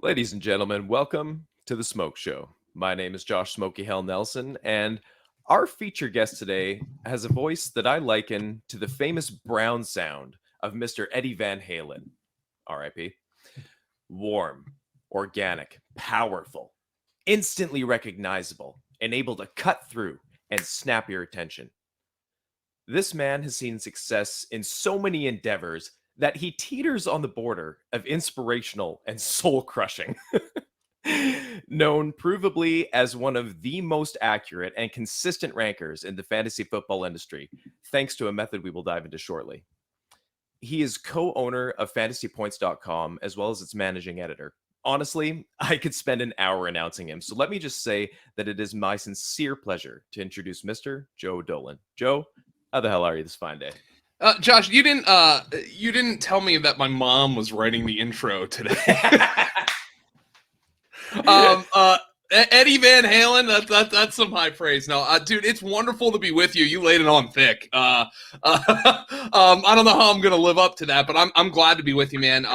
Ladies and gentlemen, welcome to the Smoke Show. My name is Josh Smokey-Hell Nelson, and our feature guest today has a voice that I liken to the famous brown sound of Mr. Eddie Van Halen, RIP. Warm, organic, powerful, instantly recognizable, and able to cut through and snap your attention. This man has seen success in so many endeavors that he teeters on the border of inspirational and soul-crushing. Known provably as one of the most accurate and consistent rankers in the fantasy football industry, thanks to a method we will dive into shortly. He is co-owner of fantasypoints.com as well as its managing editor. Honestly, I could spend an hour announcing him, so let me just say that it is my sincere pleasure to introduce Mr. Joe Dolan. Joe, how the hell are you this fine day? Josh, you didn't tell me that my mom was writing the intro today. Eddie Van Halen, that's some high praise. No, dude, it's wonderful to be with you. You laid it on thick. I don't know how I'm gonna live up to that, but I'm glad to be with you, man.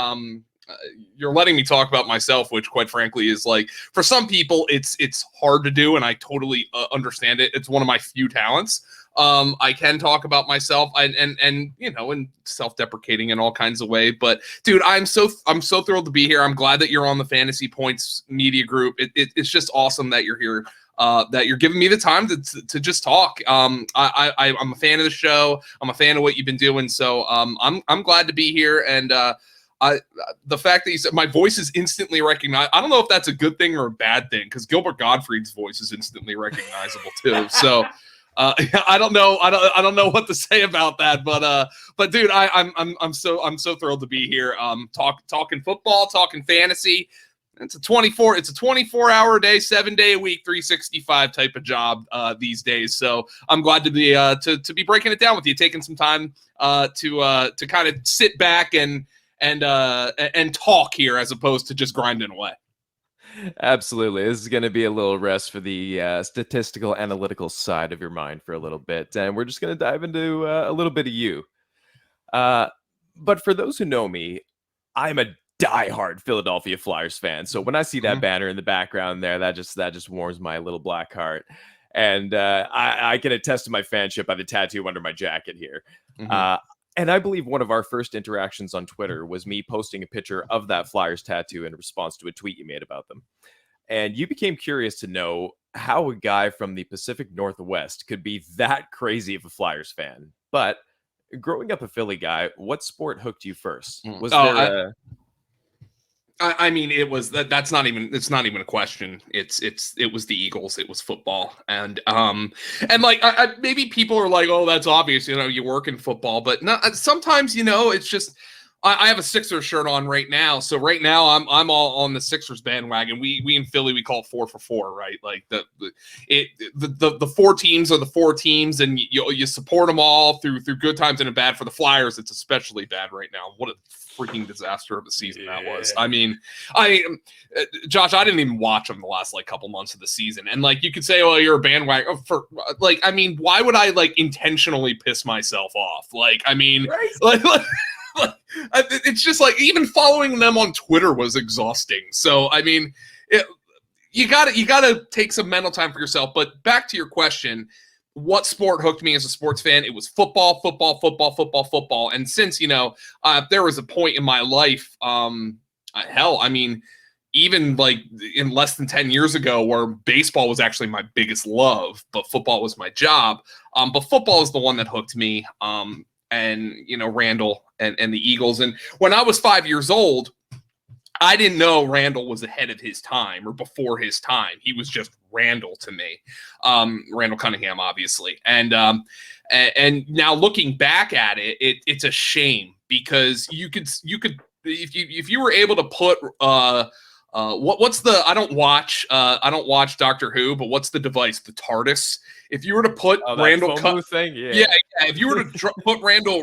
You're letting me talk about myself, which, quite frankly, is like, for some people, it's hard to do, and I totally understand it. It's one of my few talents. I can talk about myself and you know, in self-deprecating in all kinds of way. But dude, I'm so thrilled to be here. I'm glad that you're on the Fantasy Points media group. It's just awesome that you're here. That you're giving me the time to just talk. I'm a fan of the show. I'm a fan of what you've been doing. So I'm glad to be here. And the fact that you said my voice is instantly recognized, I don't know if that's a good thing or a bad thing, because Gilbert Gottfried's voice is instantly recognizable too. So. I don't know what to say about that, but dude, I'm so thrilled to be here. Talking football, talking fantasy. It's a 24-hour a day, 7-day a week, 365 type of job these days. So I'm glad to be to be breaking it down with you, taking some time to kind of sit back and talk here as opposed to just grinding away. Absolutely. This is going to be a little rest for the statistical analytical side of your mind for a little bit. And we're just going to dive into a little bit of you. But for those who know me, I'm a diehard Philadelphia Flyers fan. So when I see that banner in the background there, that just warms my little black heart. And I can attest to my fanship by the tattoo under my jacket here. And I believe one of our first interactions on Twitter was me posting a picture of that Flyers tattoo in response to a tweet you made about them. And you became curious to know how a guy from the Pacific Northwest could be that crazy of a Flyers fan. But growing up a Philly guy, what sport hooked you first? Was there I mean, it was it's not even a question. It was the Eagles. It was football. And like, maybe people are like, oh, that's obvious. You know, you work in football, but no, sometimes, you know, it's just, I have a Sixers shirt on right now. So right now I'm all on the Sixers bandwagon. We in Philly, we call it 4 for 4, right? Like the four teams are the four teams, and you support them all through good times and bad. For the Flyers, it's especially bad right now. What a freaking disaster of a season that was. I mean, Josh, I didn't even watch them the last like couple months of the season. And like, you could say, oh, you're a bandwagon for like, I mean, why would I like intentionally piss myself off? Like, I mean, right. like it's just like, even following them on Twitter was exhausting. So, I mean, you gotta take some mental time for yourself. But back to your question, what sport hooked me as a sports fan? It was football. And since, you know, there was a point in my life, hell, I mean, even like in less than 10 years ago, where baseball was actually my biggest love, but football was my job. But football is the one that hooked me. And, you know, Randall and the Eagles. And when I was 5 years old, I didn't know Randall was ahead of his time or before his time. He was just Randall to me. Randall Cunningham, obviously. And now looking back at it, it's a shame, because you could if you were able to put what's the I don't watch Doctor Who, but what's the device? The TARDIS. If you were to put Randall thing, if you were to put Randall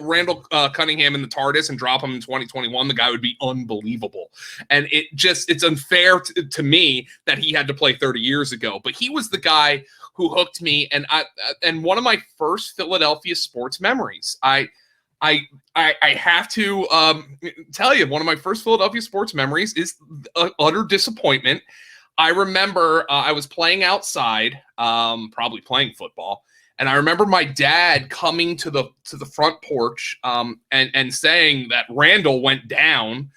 Cunningham in the TARDIS and drop him in 2021, the guy would be unbelievable. And it's unfair to me that he had to play 30 years ago, but he was the guy who hooked me. And one of my first Philadelphia sports memories, I have to tell you, one of my first Philadelphia sports memories is utter disappointment. I remember I was playing outside, probably playing football, and I remember my dad coming to the front porch and saying that Randall went down.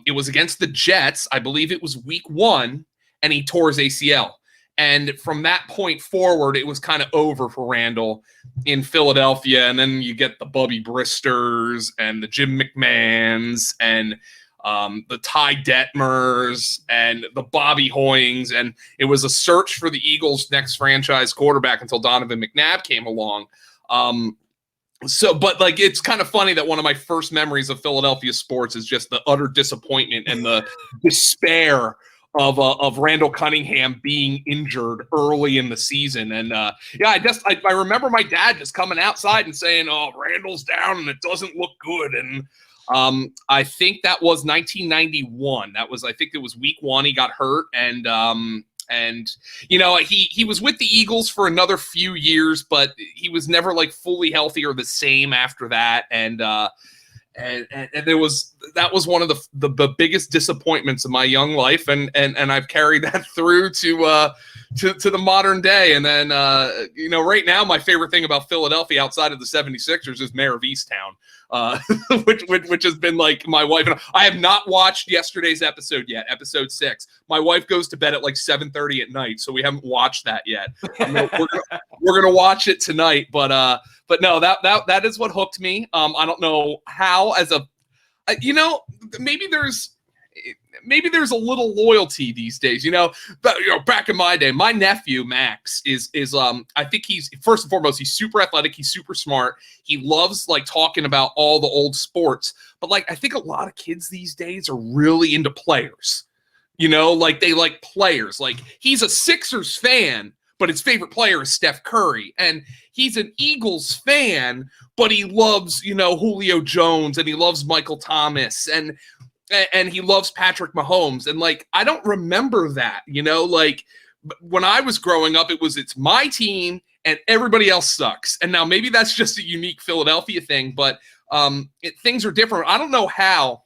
It was against the Jets. I believe it was week 1, and he tore his ACL. And from that point forward, it was kind of over for Randall in Philadelphia. And then you get the Bubby Bristers and the Jim McMahons and the Ty Detmers and the Bobby Hoyings. And it was a search for the Eagles' next franchise quarterback until Donovan McNabb came along. But like, it's kind of funny that one of my first memories of Philadelphia sports is just the utter disappointment and the despair of Randall Cunningham being injured early in the season. And I remember my dad just coming outside and saying, "Oh, Randall's down and it doesn't look good." And I think that was 1991. I think it was week 1 he got hurt. And he was with the Eagles for another few years, but he was never like fully healthy or the same after that. And that was one of the biggest disappointments of my young life, and I've carried that through to the modern day. And then right now my favorite thing about Philadelphia outside of the 76ers is Mayor of Easttown, which has been like my wife and I have not watched yesterday's episode yet, episode 6. My wife goes to bed at like 7:30 at night, so we haven't watched that yet. We're gonna watch it tonight, but no, that is what hooked me. I don't know how, maybe there's a little loyalty these days, but back in my day, my nephew Max is I think he's, first and foremost, he's super athletic, he's super smart, he loves like talking about all the old sports, but like I think a lot of kids these days are really into players, like they like players. Like he's a Sixers fan, but his favorite player is Steph Curry. And he's an Eagles fan, but he loves, Julio Jones, and he loves Michael Thomas, and he loves Patrick Mahomes. And like, I don't remember that, like when I was growing up, it's my team and everybody else sucks. And now maybe that's just a unique Philadelphia thing, but things are different. I don't know how,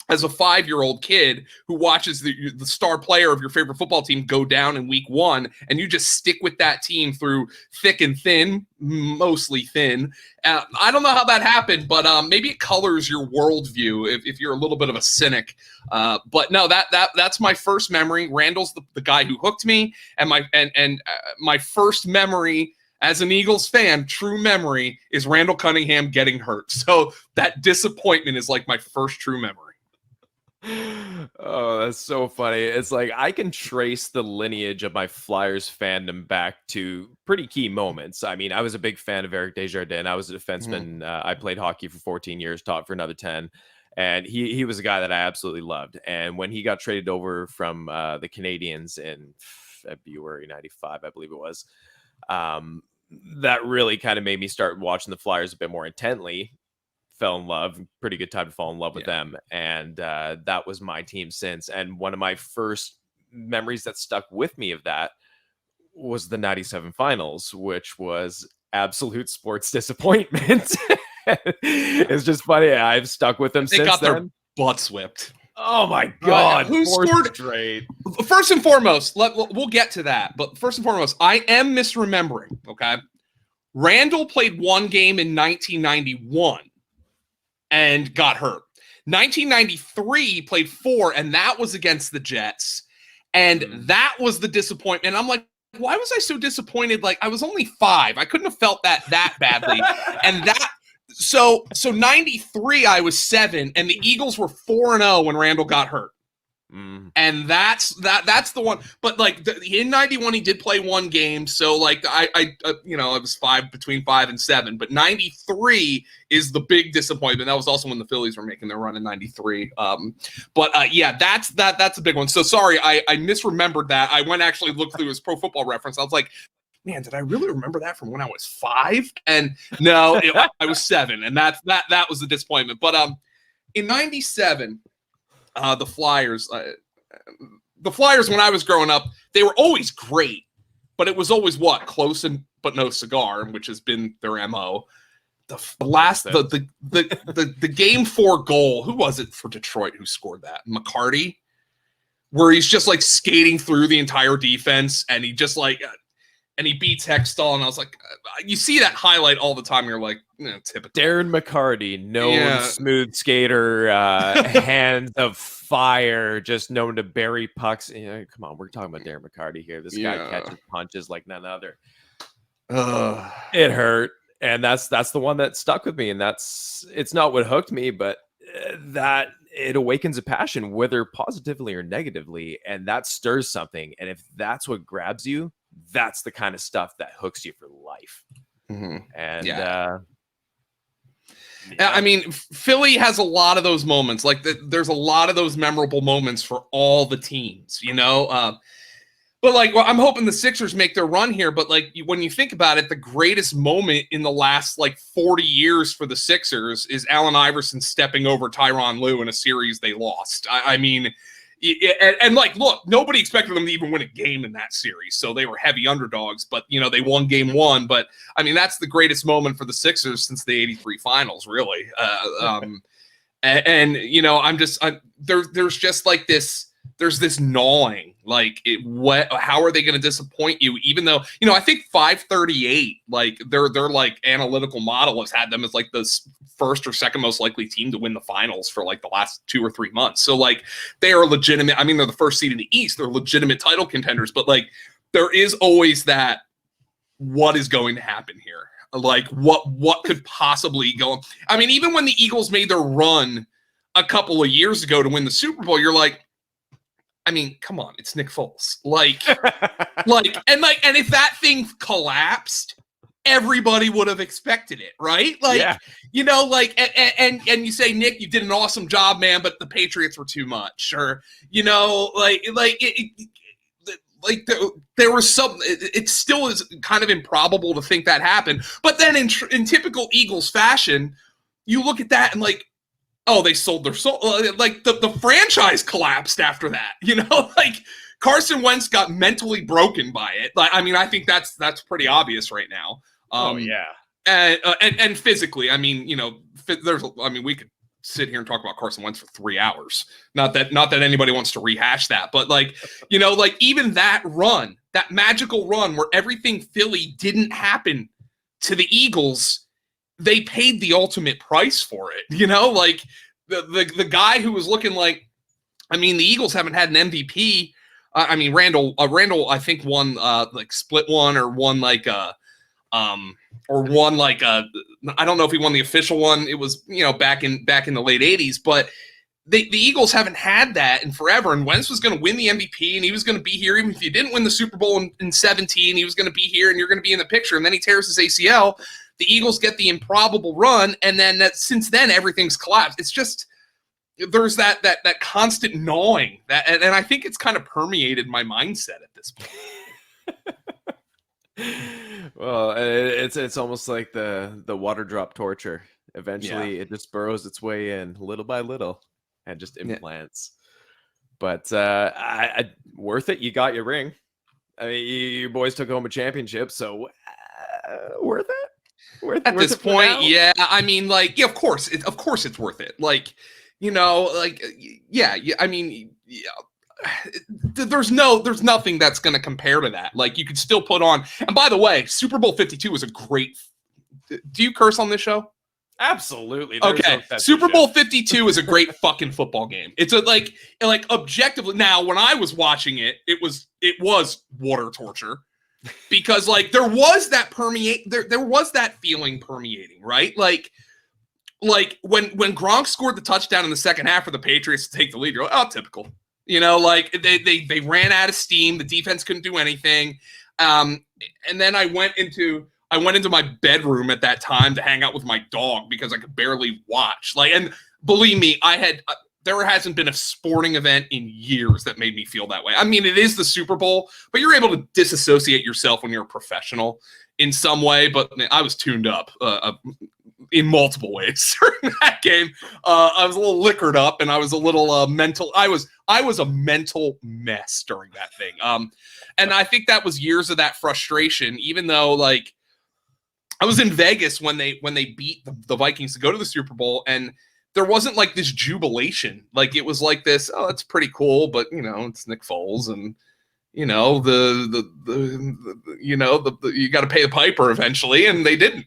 as a 5-year-old kid who watches the star player of your favorite football team go down in week 1, and you just stick with that team through thick and thin, mostly thin. I don't know how that happened, but maybe it colors your worldview if you're a little bit of a cynic. But no, that's my first memory. Randall's the guy who hooked me, and my first memory as an Eagles fan, true memory, is Randall Cunningham getting hurt. So that disappointment is like my first true memory. Oh, that's so funny. It's like I can trace the lineage of my Flyers fandom back to pretty key moments. I mean, I was a big fan of Eric Desjardins. I was a defenseman. I played hockey for 14 years, taught for another 10. And he was a guy that I absolutely loved. And when he got traded over from the Canadiens in February 95, I believe it was, that really kind of made me start watching the Flyers a bit more intently. Fell in love, pretty good time to fall in love with them. And that was my team since. And one of my first memories that stuck with me of that was the 97 finals, which was absolute sports disappointment. It's just funny. I've stuck with them since then. Their butts whipped. Oh my God. Who scored straight? First and foremost, we'll get to that. But first and foremost, I am misremembering. Okay. Randall played one game in 1991. And got hurt. 1993, he played 4, and that was against the Jets. And that was the disappointment. I'm like, why was I so disappointed? Like, I was only 5. I couldn't have felt that badly. And so 93, I was 7, and the Eagles were 4-0 when Randall got hurt. And that's the one. But like in 91, he did play one game. So like I was 5, between 5 and 7. But 93 is the big disappointment. That was also when the Phillies were making their run in 93. That's a big one. So sorry, I misremembered that. I went actually looked through his Pro Football Reference. I was like, man, did I really remember that from when I was 5? And no, I was 7, and that was the disappointment. But in 97. The Flyers, when I was growing up, they were always great, but it was always close but no cigar, which has been their MO. the game 4 goal. Who was it for Detroit who scored that? McCarty, where he's just like skating through the entire defense and he just like and he beats Hextall, and I was like, you see that highlight all the time. You're like, typical. Darren McCarty, known smooth skater, hands of fire, just known to bury pucks. Come on, we're talking about Darren McCarty here. This guy catches punches like none other. It hurt, and that's the one that stuck with me, and it's not what hooked me, but that it awakens a passion, whether positively or negatively, and that stirs something. And if that's what grabs you, that's the kind of stuff that hooks you for life. Mm-hmm. And I mean, Philly has a lot of those moments. Like there's a lot of those memorable moments for all the teams, but like, well, I'm hoping the Sixers make their run here. But like, when you think about it, the greatest moment in the last like 40 years for the Sixers is Allen Iverson stepping over Tyronn Lue in a series they lost. I mean, and like, look, nobody expected them to even win a game in that series, so they were heavy underdogs. But they won game 1. But I mean, that's the greatest moment for the Sixers since the '83 finals, really. There's just like this. There's this gnawing, like how are they going to disappoint you? Even though, I think 538, like their like analytical model has had them as like the first or second most likely team to win the finals for like the last 2 or 3 months. So like they are legitimate. I mean, they're the first seed in the East. They're legitimate title contenders, but like there is always that, what is going to happen here? Like what could possibly go? I mean, even when the Eagles made their run a couple of years ago to win the Super Bowl, you're like, I mean, come on, it's Nick Foles. And if that thing collapsed, everybody would have expected it, right? And you say, Nick, you did an awesome job, man, but the Patriots were too much, or there was some. It still is kind of improbable to think that happened, but then in typical Eagles fashion, you look at that and like, oh, they sold their soul. Like the franchise collapsed after that. Like Carson Wentz got mentally broken by it. Like, I mean, I think that's pretty obvious right now. And physically, I mean, we could sit here and talk about Carson Wentz for 3 hours. Not that anybody wants to rehash that, but like, like even that run, that magical run where everything Philly didn't happen to the Eagles, they paid the ultimate price for it. Like the guy who was looking like, I mean, the Eagles haven't had an MVP. I mean, Randall, I think won like split one or won like I don't know if he won the official one. It was, back in the late 80s, but the Eagles haven't had that in forever. And Wentz was going to win the MVP, and he was going to be here. Even if you didn't win the Super Bowl in 17, he was going to be here and you're going to be in the picture. And then he tears his ACL. The Eagles get the improbable run, and then since then everything's collapsed. It's just there's that constant gnawing that, and I think it's kind of permeated my mindset at this point. Well, it's almost like the water drop torture. Eventually, it just burrows its way in little by little and just implants. But worth it. You got your ring. I mean, your boys took home a championship, so worth it. At this point, I mean, like, of course it's worth it. Like, I mean, there's nothing that's going to compare to that. Like, you could still put on, and by the way, Super Bowl 52 was a great. Do you curse on this show? Absolutely. Okay. Super Bowl 52 is a great fucking football game. It's like objectively. Now, when I was watching it, it was water torture. Because like there was that feeling permeating, right? Like when Gronk scored the touchdown in the second half for the Patriots to take the lead, you're like, oh, typical. Like they ran out of steam, the defense couldn't do anything. And then I went into my bedroom at that time to hang out with my dog because I could barely watch. Like, and believe me, there hasn't been a sporting event in years that made me feel that way. I mean, it is the Super Bowl, but you're able to disassociate yourself when you're a professional in some way. But man, I was tuned up in multiple ways during that game. I was a little liquored up, and I was a little mental. I was a mental mess during that thing. And I think that was years of that frustration. Even though, like, I was in Vegas when they beat the Vikings to go to the Super Bowl, and there wasn't like this jubilation. Like it was like this, oh, that's pretty cool, but you know, it's Nick Foles, and you know you got to pay the piper eventually, and they didn't.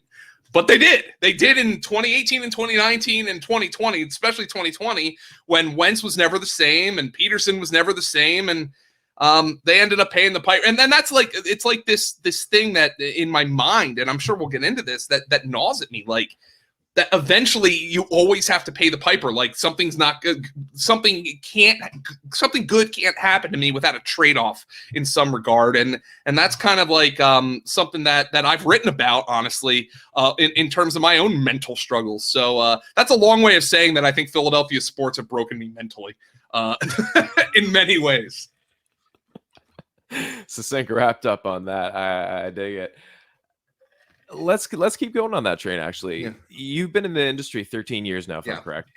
But they did. They did in 2018 and 2019 and 2020, especially 2020, when Wentz was never the same and Peterson was never the same, and they ended up paying the piper. And then that's like, it's like this thing that in my mind, and I'm sure we'll get into this, that gnaws at me, like that eventually you always have to pay the piper. Like something's not good, something good can't happen to me without a trade-off in some regard. And that's kind of like something that I've written about, honestly, in terms of my own mental struggles. So that's a long way of saying that I think Philadelphia sports have broken me mentally in many ways. Succinct wrapped up on that. I dig it. Let's keep going on that train. Actually, yeah. You've been in the industry 13 years now, if I'm correct.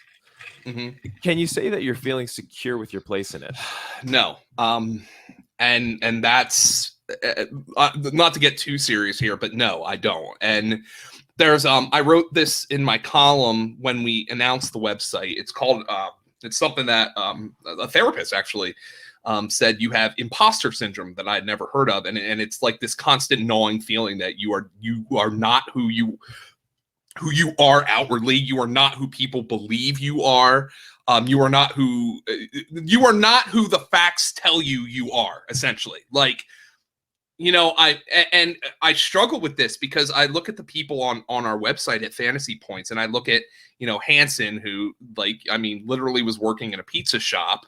Mm-hmm. Can you say that you're feeling secure with your place in it? No. And that's not to get too serious here, but no, I don't. And there's I wrote this in my column when we announced the website. It's called it's something that a therapist actually said you have imposter syndrome that I had never heard of, and it's like this constant gnawing feeling that you are not who you are outwardly. You are not who people believe you are. You are not who the facts tell you are, essentially. Like, you know, I struggle with this because I look at the people on our website at Fantasy Points, and I look at, you know, Hanson, who, like, I mean, literally was working in a pizza shop,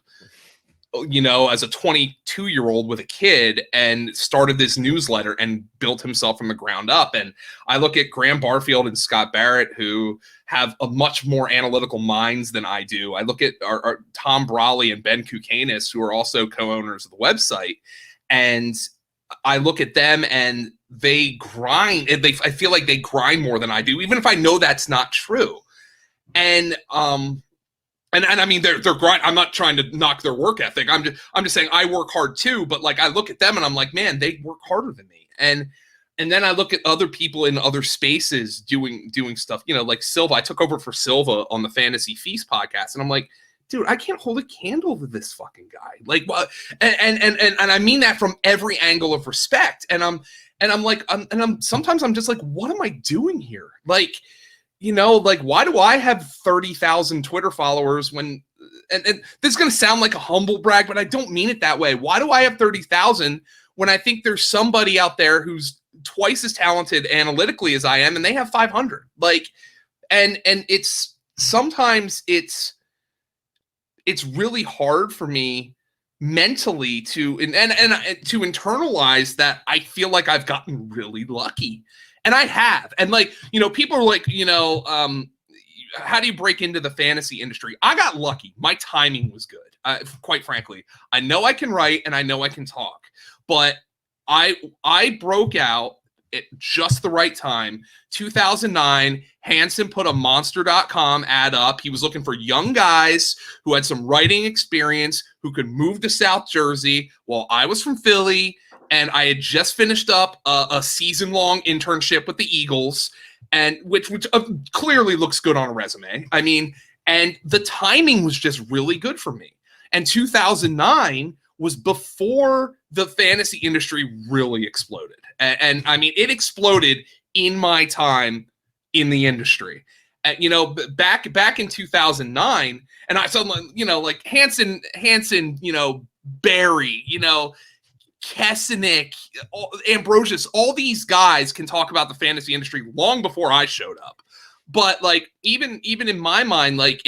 you know, as a 22-year-old with a kid, and started this newsletter and built himself from the ground up. And I look at Graham Barfield and Scott Barrett, who have a much more analytical minds than I do. I look at our Tom Brawley and Ben Kukanis, who are also co-owners of the website. And I look at them and they grind. And I feel like they grind more than I do, even if I know that's not true. And I mean, they're grind. I'm not trying to knock their work ethic. I'm just saying I work hard too. But like, I look at them and I'm like, man, they work harder than me. And then I look at other people in other spaces doing stuff. You know, like Silva. I took over for Silva on the Fantasy Feast podcast, and I'm like, dude, I can't hold a candle to this fucking guy. Like, what? And I mean that from every angle of respect. And I'm sometimes I'm just like, what am I doing here? Like, you know, like, why do I have 30,000 Twitter followers when, and this is going to sound like a humble brag, but I don't mean it that way. Why do I have 30,000 when I think there's somebody out there who's twice as talented analytically as I am, and they have 500? Like, and it's sometimes it's really hard for me mentally to and to internalize that I feel like I've gotten really lucky. And I have. And like, you know, people are like, you know, how do you break into the fantasy industry? I got lucky. My timing was good. Quite frankly, I know I can write and I know I can talk, but I broke out at just the right time. 2009, Hanson put a monster.com ad up. He was looking for young guys who had some writing experience, who could move to South Jersey. Well, I was from Philly, and I had just finished up a season-long internship with the Eagles, and which clearly looks good on a resume. I mean, and the timing was just really good for me. And 2009 was before the fantasy industry really exploded. And I mean, it exploded in my time in the industry. You know, back in 2009, and I saw, you know, like Hanson, you know, Barry, you know, Kesenick, Ambrosius, all these guys can talk about the fantasy industry long before I showed up. But like, even in my mind, like,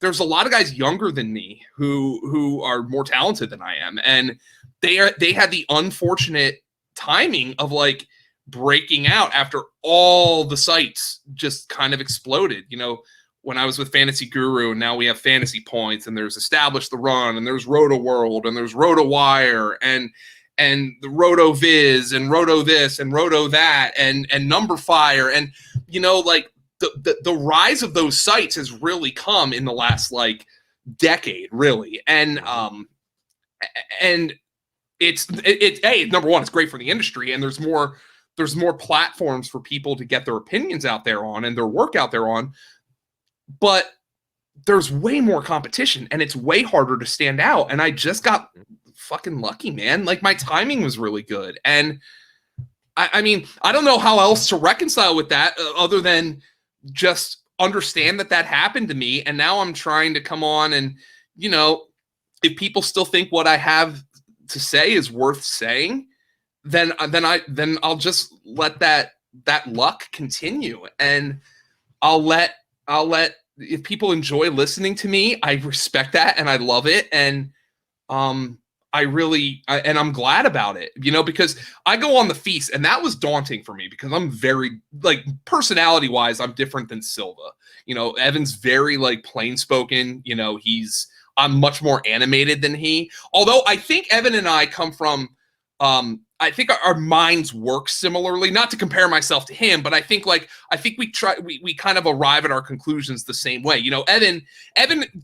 there's a lot of guys younger than me who are more talented than I am, and they had the unfortunate timing of like breaking out after all the sites just kind of exploded. You know, when I was with Fantasy Guru, and now we have Fantasy Points, and there's Establish the Run, and there's Roto World, and there's Roto Wire, and the Roto Viz, and Roto this, and Roto that, and Number Fire, and, you know, like the rise of those sites has really come in the last like decade, really, and it's number one, it's great for the industry, and there's more there's more platforms for people to get their opinions out there on and their work out there on, but there's way more competition and it's way harder to stand out. And I just got fucking lucky, man. Like my timing was really good. And I mean, I don't know how else to reconcile with that other than just understand that happened to me. And now I'm trying to come on and, you know, if people still think what I have to say is worth saying, then I'll just let that luck continue. And I'll let if people enjoy listening to me, I respect that and I love it. And and I'm glad about it, you know, because I go on the feast and that was daunting for me because I'm very, like, personality wise, I'm different than Silva. You know, Evan's very, like, plain spoken, you know, I'm much more animated than he, although I think Evan and I come from, I think our minds work similarly, not to compare myself to him, but I think we kind of arrive at our conclusions the same way. You know, Evan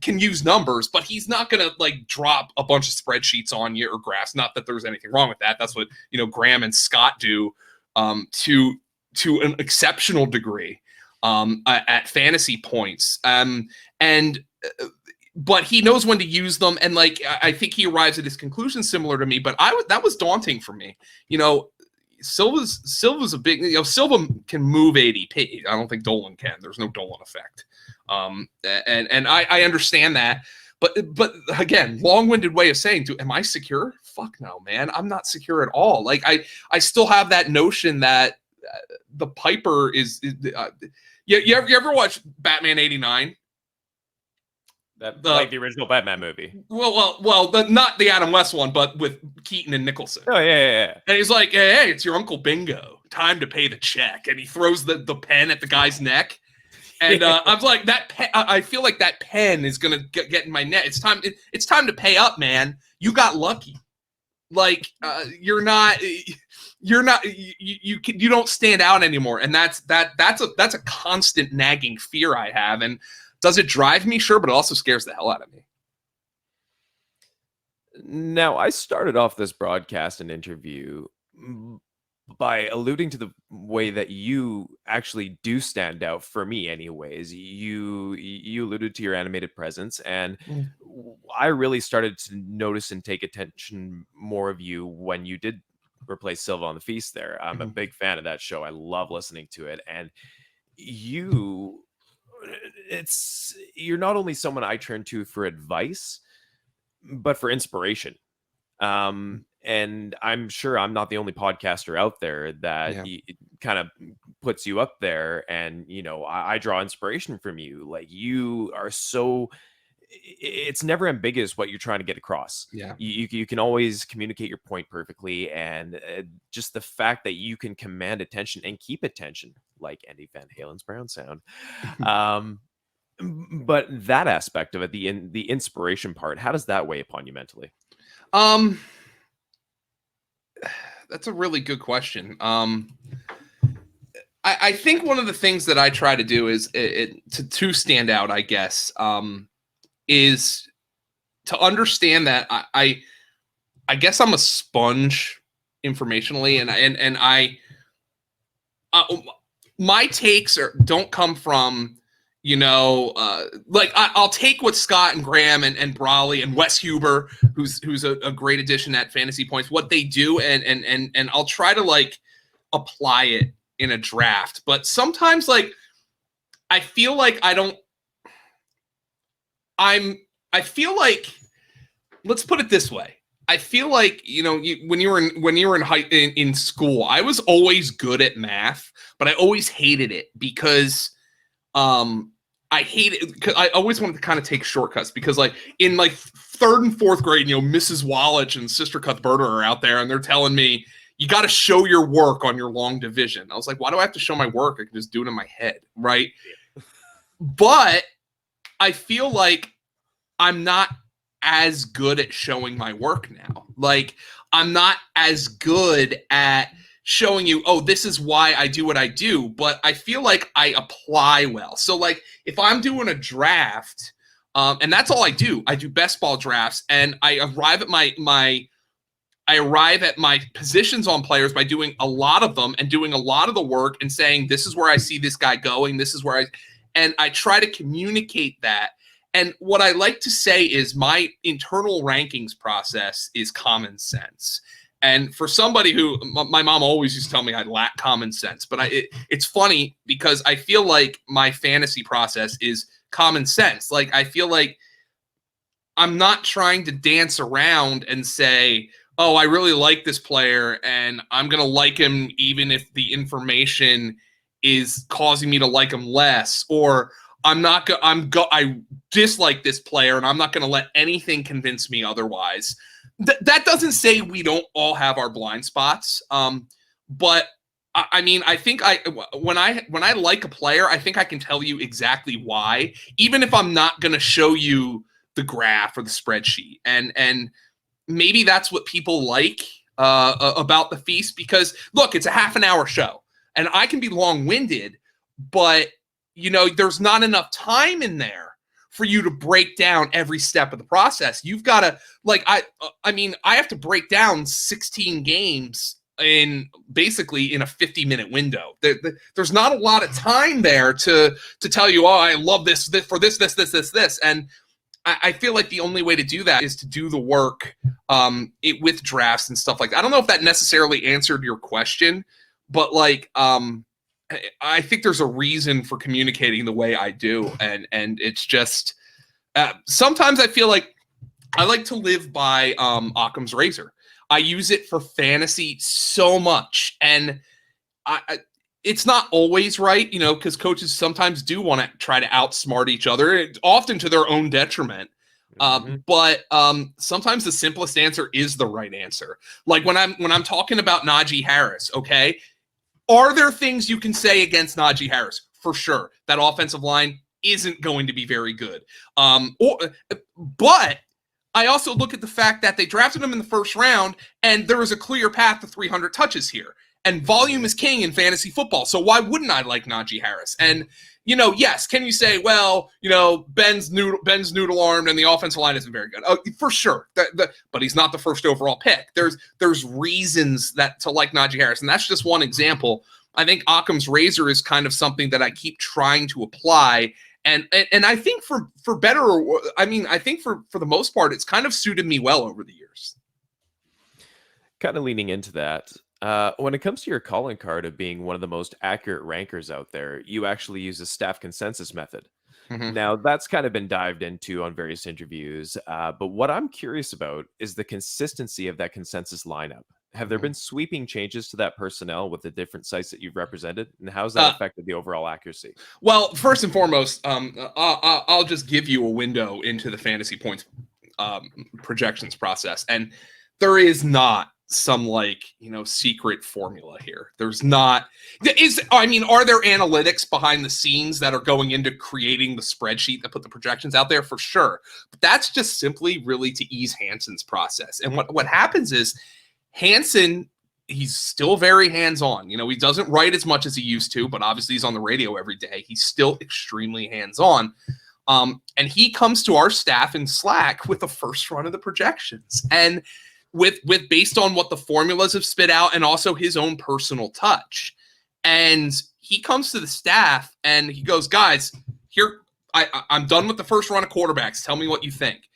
can use numbers, but he's not going to like drop a bunch of spreadsheets on you or graphs. Not that there's anything wrong with that. That's what, you know, Graham and Scott do to an exceptional degree at fantasy points. But he knows when to use them, and like I think he arrives at his conclusion similar to me. But that was daunting for me. You know, Silva's a big. You know, Silva can move ADP. I don't think Dolan can. There's no Dolan effect. And I understand that. But again, long-winded way of saying, am I secure? Fuck no, man. I'm not secure at all. Like I still have that notion that the Piper is. You ever watch Batman '89? Like the original Batman movie. Well, not the Adam West one, but with Keaton and Nicholson. Oh, yeah. And he's like, hey, it's your Uncle Bingo. Time to pay the check. And he throws the pen at the guy's neck. And I was like, I feel like that pen is going to get in my neck. It's time to pay up, man. You got lucky. Like, you don't stand out anymore. And that's a constant nagging fear I have. And does it drive me? Sure, but it also scares the hell out of me. Now, I started off this broadcast and interview by alluding to the way that you actually do stand out for me anyways. You alluded to your animated presence, and I really started to notice and take attention more of you when you did replace Silva on the Feast there. I'm a big fan of that show. I love listening to it. And you're not only someone I turn to for advice, but for inspiration. And I'm sure I'm not the only podcaster out there that kind of puts you up there. And, you know, I draw inspiration from you. Like, you are it's never ambiguous what you're trying to get across. Yeah. You can always communicate your point perfectly. And just the fact that you can command attention and keep attention, like Andy Van Halen's Brown Sound. But that aspect of it, the inspiration part, how does that weigh upon you mentally? That's a really good question. I think one of the things that I try to do is to stand out, I guess, is to understand that I guess I'm a sponge informationally, and my takes don't come from, you know, like I'll take what Scott and Graham and Brawley and Wes Huber, who's a great addition at Fantasy Points, what they do, and I'll try to like apply it in a draft. But sometimes, like, I feel like I feel like, let's put it this way. I feel like, you know, when you were in school, I was always good at math, but I always hated it because I hate it because I always wanted to kind of take shortcuts, because like in like third and fourth grade, you know, Mrs. Wallach and Sister Cuthberta are out there and they're telling me, you got to show your work on your long division. I was like, why do I have to show my work? I can just do it in my head. Right. Yeah. But I feel like I'm not as good at showing my work now. Like, I'm not as good at showing you, oh, this is why I do what I do, but I feel like I apply well. So like if I'm doing a draft, and that's all I do best ball drafts, and I arrive at my I arrive at my positions on players by doing a lot of them and doing a lot of the work and saying, this is where I see this guy going. This is where and I try to communicate that. And what I like to say is my internal rankings process is common sense. And for somebody who, my mom always used to tell me I lack common sense, but it's funny because I feel like my fantasy process is common sense. Like, I feel like I'm not trying to dance around and say, oh, I really like this player and I'm going to like him even if the information is causing me to like him less, or I dislike this player and I'm not going to let anything convince me otherwise. That doesn't say we don't all have our blind spots. But I mean, I think when I like a player, I think I can tell you exactly why, even if I'm not going to show you the graph or the spreadsheet. And maybe that's what people like about the feast, because look, it's a half an hour show and I can be long-winded, but there's not enough time in there for you to break down every step of the process. You've got to, like, I have to break down 16 games basically in a 50-minute window. There's not a lot of time there to tell you, oh, I love this for this. And I feel like the only way to do that is to do the work with drafts and stuff like that. I don't know if that necessarily answered your question, but like, I think there's a reason for communicating the way I do. And it's just, sometimes I feel like I like to live by Occam's razor. I use it for fantasy so much. And it's not always right, because coaches sometimes do want to try to outsmart each other, often to their own detriment. But sometimes the simplest answer is the right answer. Like when I'm talking about Najee Harris, okay, are there things you can say against Najee Harris? For sure, that offensive line isn't going to be very good. But I also look at the fact that they drafted him in the first round, and there was a clear path to 300 touches here. And volume is king in fantasy football. So why wouldn't I like Najee Harris? And, yes, can you say, well, Ben's noodle armed and the offensive line isn't very good? Oh, for sure. But he's not the first overall pick. There's reasons to like Najee Harris. And that's just one example. I think Occam's razor is kind of something that I keep trying to apply. And I think for better, I think for the most part, it's kind of suited me well over the years. Kind of leaning into that. When it comes to your calling card of being one of the most accurate rankers out there, you actually use a staff consensus method. Mm-hmm. Now, that's kind of been dived into on various interviews. But what I'm curious about is the consistency of that consensus lineup. Have there been sweeping changes to that personnel with the different sites that you've represented? And how's that affected the overall accuracy? Well, first and foremost, I'll just give you a window into the fantasy points projections process. And there is not some secret formula here. There's not. Are there analytics behind the scenes that are going into creating the spreadsheet that put the projections out there? For sure. But that's just simply really to ease Hanson's process. And what happens is Hanson, he's still very hands-on. He doesn't write as much as he used to, but obviously he's on the radio every day. He's still extremely hands-on. And he comes to our staff in Slack with the first run of the projections. And with based on what the formulas have spit out and also his own personal touch. And he comes to the staff and he goes, guys, here, I'm done with the first run of quarterbacks. Tell me what you think.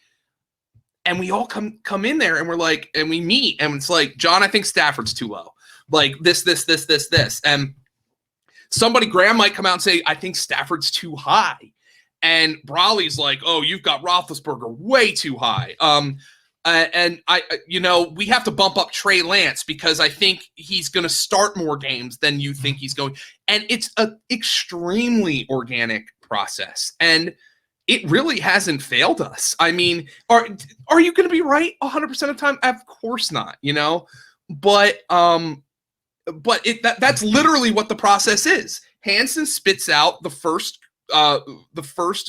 And we all come in there and we're like, and we meet and it's like, John, I think Stafford's too low. Like this. And Graham might come out and say, I think Stafford's too high. And Brawley's like, oh, you've got Roethlisberger way too high. And we have to bump up Trey Lance because I think he's going to start more games than you think he's going. And it's an extremely organic process. And it really hasn't failed us. I mean, are you going to be right 100% of the time? Of course not, but that's literally what the process is. Hanson spits out the first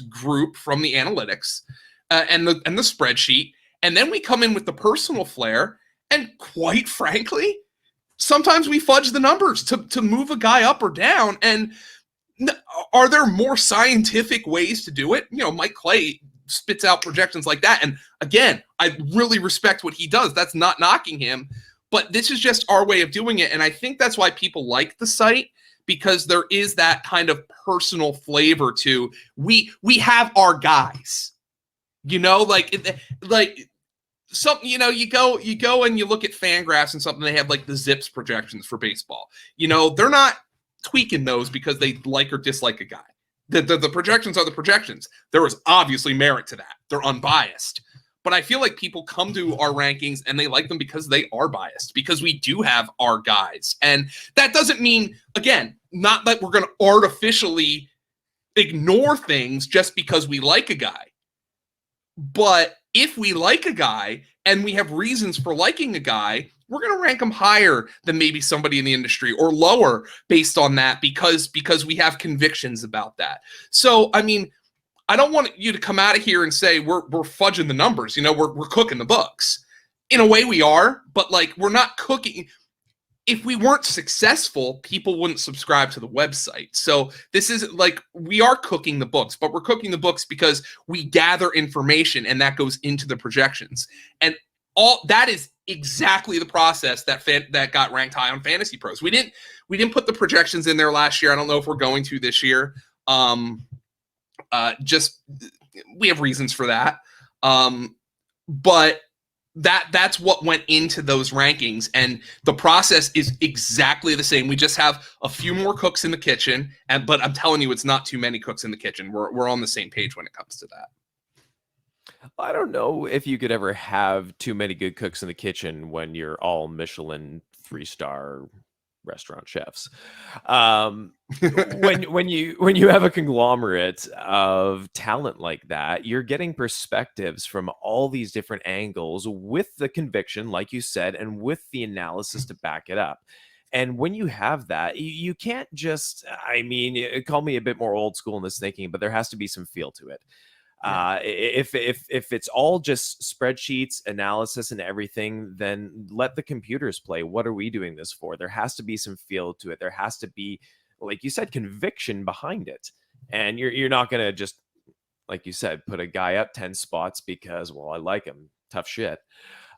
group from the analytics and the spreadsheet. And then we come in with the personal flair, and quite frankly, sometimes we fudge the numbers to move a guy up or down. And are there more scientific ways to do it? Mike Clay spits out projections like that. And again, I really respect what he does. That's not knocking him, but this is just our way of doing it. And I think that's why people like the site, because there is that kind of personal flavor to, we have our guys, some, you go and you look at Fangraphs and something, they have like the Zips projections for baseball. They're not tweaking those because they like or dislike a guy. The projections are the projections. There is obviously merit to that. They're unbiased. But I feel like people come to our rankings and they like them because they are biased, because we do have our guys. And that doesn't mean, again, not that we're going to artificially ignore things just because we like a guy. But if we like a guy and we have reasons for liking a guy, we're going to rank him higher than maybe somebody in the industry, or lower based on that, because we have convictions about that. So, I mean, I don't want you to come out of here and say we're fudging the numbers. We're cooking the books. In a way we are, but like, we're not cooking. If we weren't successful, people wouldn't subscribe to the website. So this is like, we are cooking the books, but we're cooking the books because we gather information and that goes into the projections. And all that is exactly the process that got ranked high on Fantasy Pros. We didn't put the projections in there last year. I don't know if we're going to this year. Just we have reasons for that. But that's what went into those rankings, and the process is exactly the same. We just have a few more cooks in the kitchen, but I'm telling you, it's not too many cooks in the kitchen. We're on the same page when it comes to that. I don't know if you could ever have too many good cooks in the kitchen when you're all Michelin 3-star restaurant chefs. When you have a conglomerate of talent like that, you're getting perspectives from all these different angles with the conviction, like you said, and with the analysis to back it up. And when you have that, you can't just, I mean, call me a bit more old school in this thinking, but there has to be some feel to it. If it's all just spreadsheets, analysis, and everything, then let the computers play. What are we doing this for? There has to be some feel to it. There has to be, like you said, conviction behind it. And you're not going to just, like you said, put a guy up 10 spots because, well, I like him. Tough shit.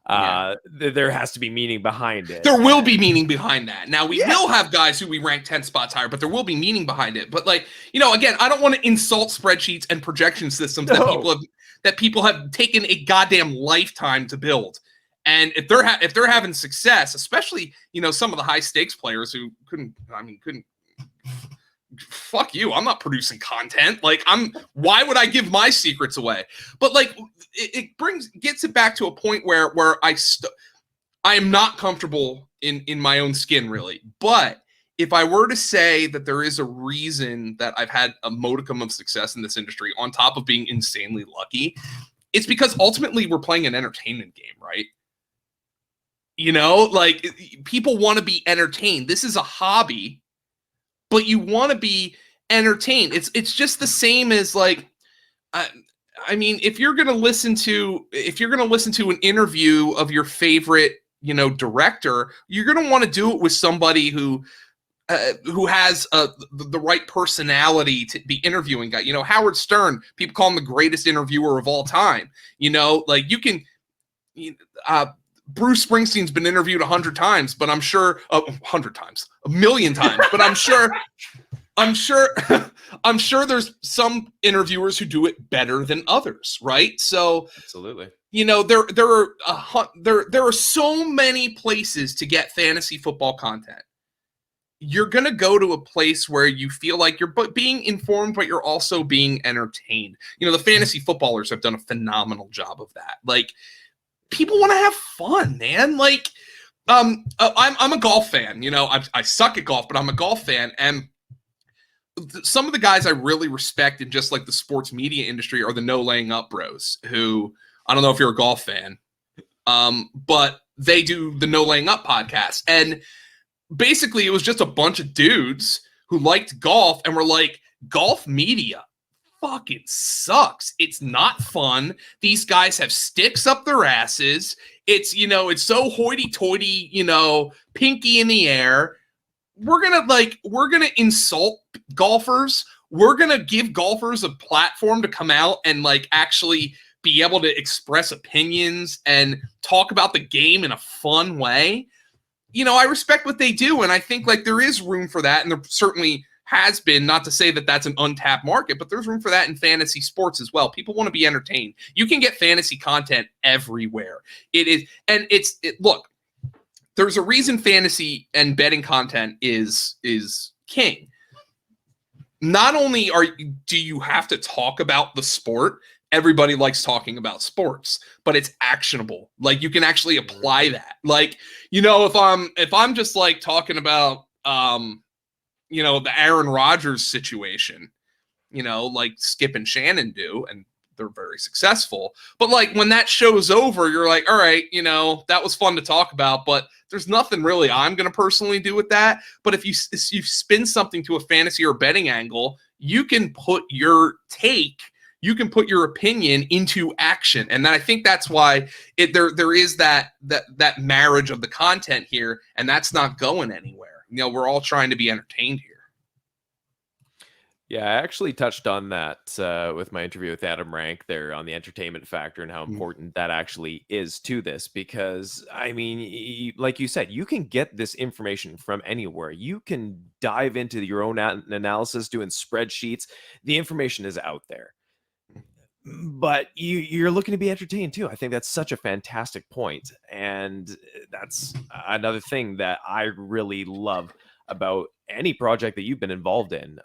There has to be meaning behind it. There will be meaning behind that. Now, we will have guys who we rank 10 spots higher, but there will be meaning behind it. But like, again, I don't want to insult spreadsheets and projection systems that people have taken a goddamn lifetime to build. And if they're having success, especially, some of the high stakes players who couldn't fuck you, I'm not producing content. Like, why would I give my secrets away? But like, it gets it back to a point where I am not comfortable in my own skin, really. But if I were to say that there is a reason that I've had a modicum of success in this industry, on top of being insanely lucky, it's because ultimately we're playing an entertainment game, right? Like, people want to be entertained. This is a hobby, but you want to be entertained. It's just the same as like, I mean, if you're gonna listen to an interview of your favorite, director, you're gonna want to do it with somebody who has the right personality to be interviewing guy. Howard Stern, people call him the greatest interviewer of all time. Like, you can. Bruce Springsteen's been interviewed 100 times, but I'm sure 100 times, a million times, but I'm sure there's some interviewers who do it better than others, right? So absolutely, there are so many places to get fantasy football content. You're going to go to a place where you feel like you're being informed, but you're also being entertained. The fantasy footballers have done a phenomenal job of that. Like, people want to have fun, man. Like, I'm a golf fan. I suck at golf, but I'm a golf fan. And some of the guys I really respect in just like the sports media industry are the No Laying Up bros, who, I don't know if you're a golf fan, but they do the No Laying Up podcast. And basically it was just a bunch of dudes who liked golf and were like, golf media fucking sucks. It's not fun. These guys have sticks up their asses. It's, it's so hoity-toity, pinky in the air. We're gonna insult golfers we're going to give golfers a platform to come out and like actually be able to express opinions and talk about the game in a fun way. You know, I respect what they do. And I think like there is room for that. And there certainly has been, not to say that that's an untapped market, but there's room for that in fantasy sports as well. People want to be entertained. You can get fantasy content everywhere. It is. And look, there's a reason fantasy and betting content is king. Not only do you have to talk about the sport, everybody likes talking about sports, but it's actionable. Like you can actually apply that. Like, you know, if I'm just like talking about you know, the Aaron Rodgers situation, you know, like Skip and Shannon do, and they're very successful. But like when that show's over, you're like, all right, you know, that was fun to talk about, but there's nothing really I'm going to personally do with that. But if you spin something to a fantasy or betting angle, you can put your take, you can put your opinion into action. And I think that's why there is that marriage of the content here, and that's not going anywhere. You know, we're all trying to be entertained here. Yeah, I actually touched on that with my interview with Adam Rank there on the entertainment factor and how important that actually is to this. Because, I mean, like you said, you can get this information from anywhere. You can dive into your own analysis, doing spreadsheets. The information is out there. But you're looking to be entertained too. I think that's such a fantastic point. And that's another thing that I really love about any project that you've been involved in.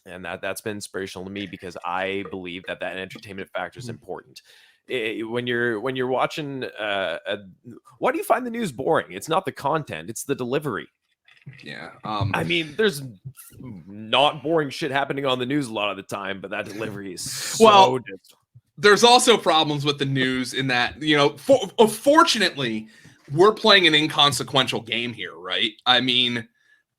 And that's been inspirational to me because I believe that entertainment factor is important. When you're watching, why do you find the news boring? It's not the content; it's the delivery. Yeah. I mean, there's not boring shit happening on the news a lot of the time, but that delivery is so there's also problems with the news in that, you know, fortunately, we're playing an inconsequential game here, right? I mean,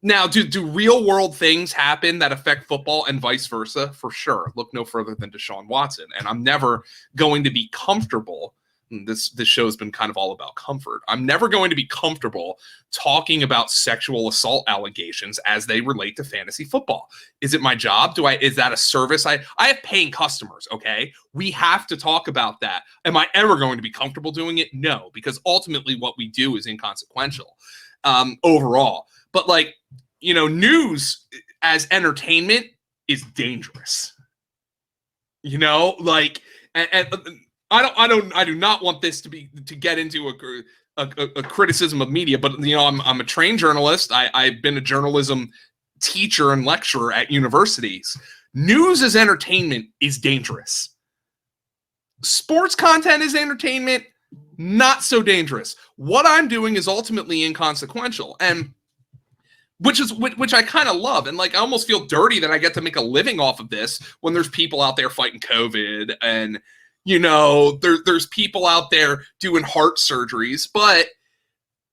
now, do real world things happen that affect football and vice versa? For sure. Look no further than Deshaun Watson. And I'm never going to be comfortable. This show's been kind of all about comfort. I'm never going to be comfortable talking about sexual assault allegations as they relate to fantasy football. Is it my job? Is that a service? I have paying customers, okay? We have to talk about that. Am I ever going to be comfortable doing it? No, because ultimately what we do is inconsequential overall. But like, you know, news as entertainment is dangerous. You know, like, and I do not want this to get into a criticism of media, but you know, I'm a trained journalist. I've been a journalism teacher and lecturer at universities. News as entertainment is dangerous. Sports content is entertainment, not so dangerous. What I'm doing is ultimately inconsequential, and which I kind of love. And like, I almost feel dirty that I get to make a living off of this when there's people out there fighting COVID, and you know, there's people out there doing heart surgeries. But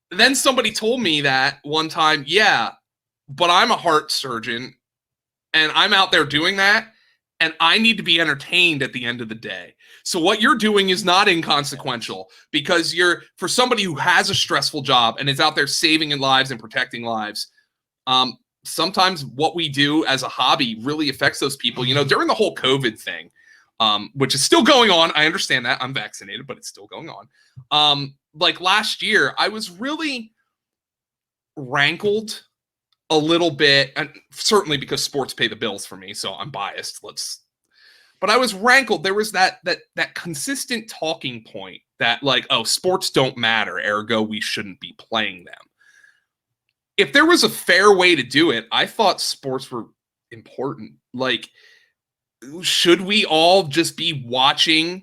then somebody told me that one time, yeah, but I'm a heart surgeon and I'm out there doing that, and I need to be entertained at the end of the day. So what you're doing is not inconsequential, because for somebody who has a stressful job and is out there saving lives and protecting lives, sometimes what we do as a hobby really affects those people. You know, during the whole COVID thing, which is still going on. I understand that. I'm vaccinated, but it's still going on. Like last year, I was really rankled a little bit, and certainly because sports pay the bills for me, so I'm biased. But I was rankled. There was that consistent talking point that like, oh, sports don't matter, ergo we shouldn't be playing them. If there was a fair way to do it, I thought sports were important. Like, should we all just be watching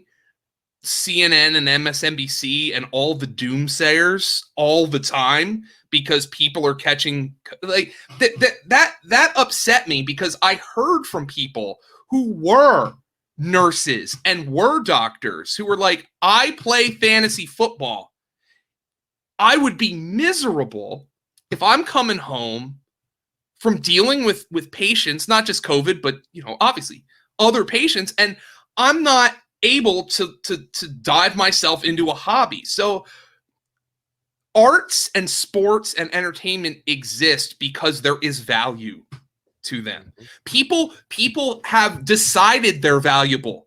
CNN and MSNBC and all the doomsayers all the time because people are catching like that upset me, because I heard from people who were nurses and were doctors who were like, I play fantasy football. I would be miserable if I'm coming home from dealing with patients, not just COVID, but you know, obviously other patients, and I'm not able to dive myself into a hobby. So arts and sports and entertainment exist because there is value to them. People have decided they're valuable.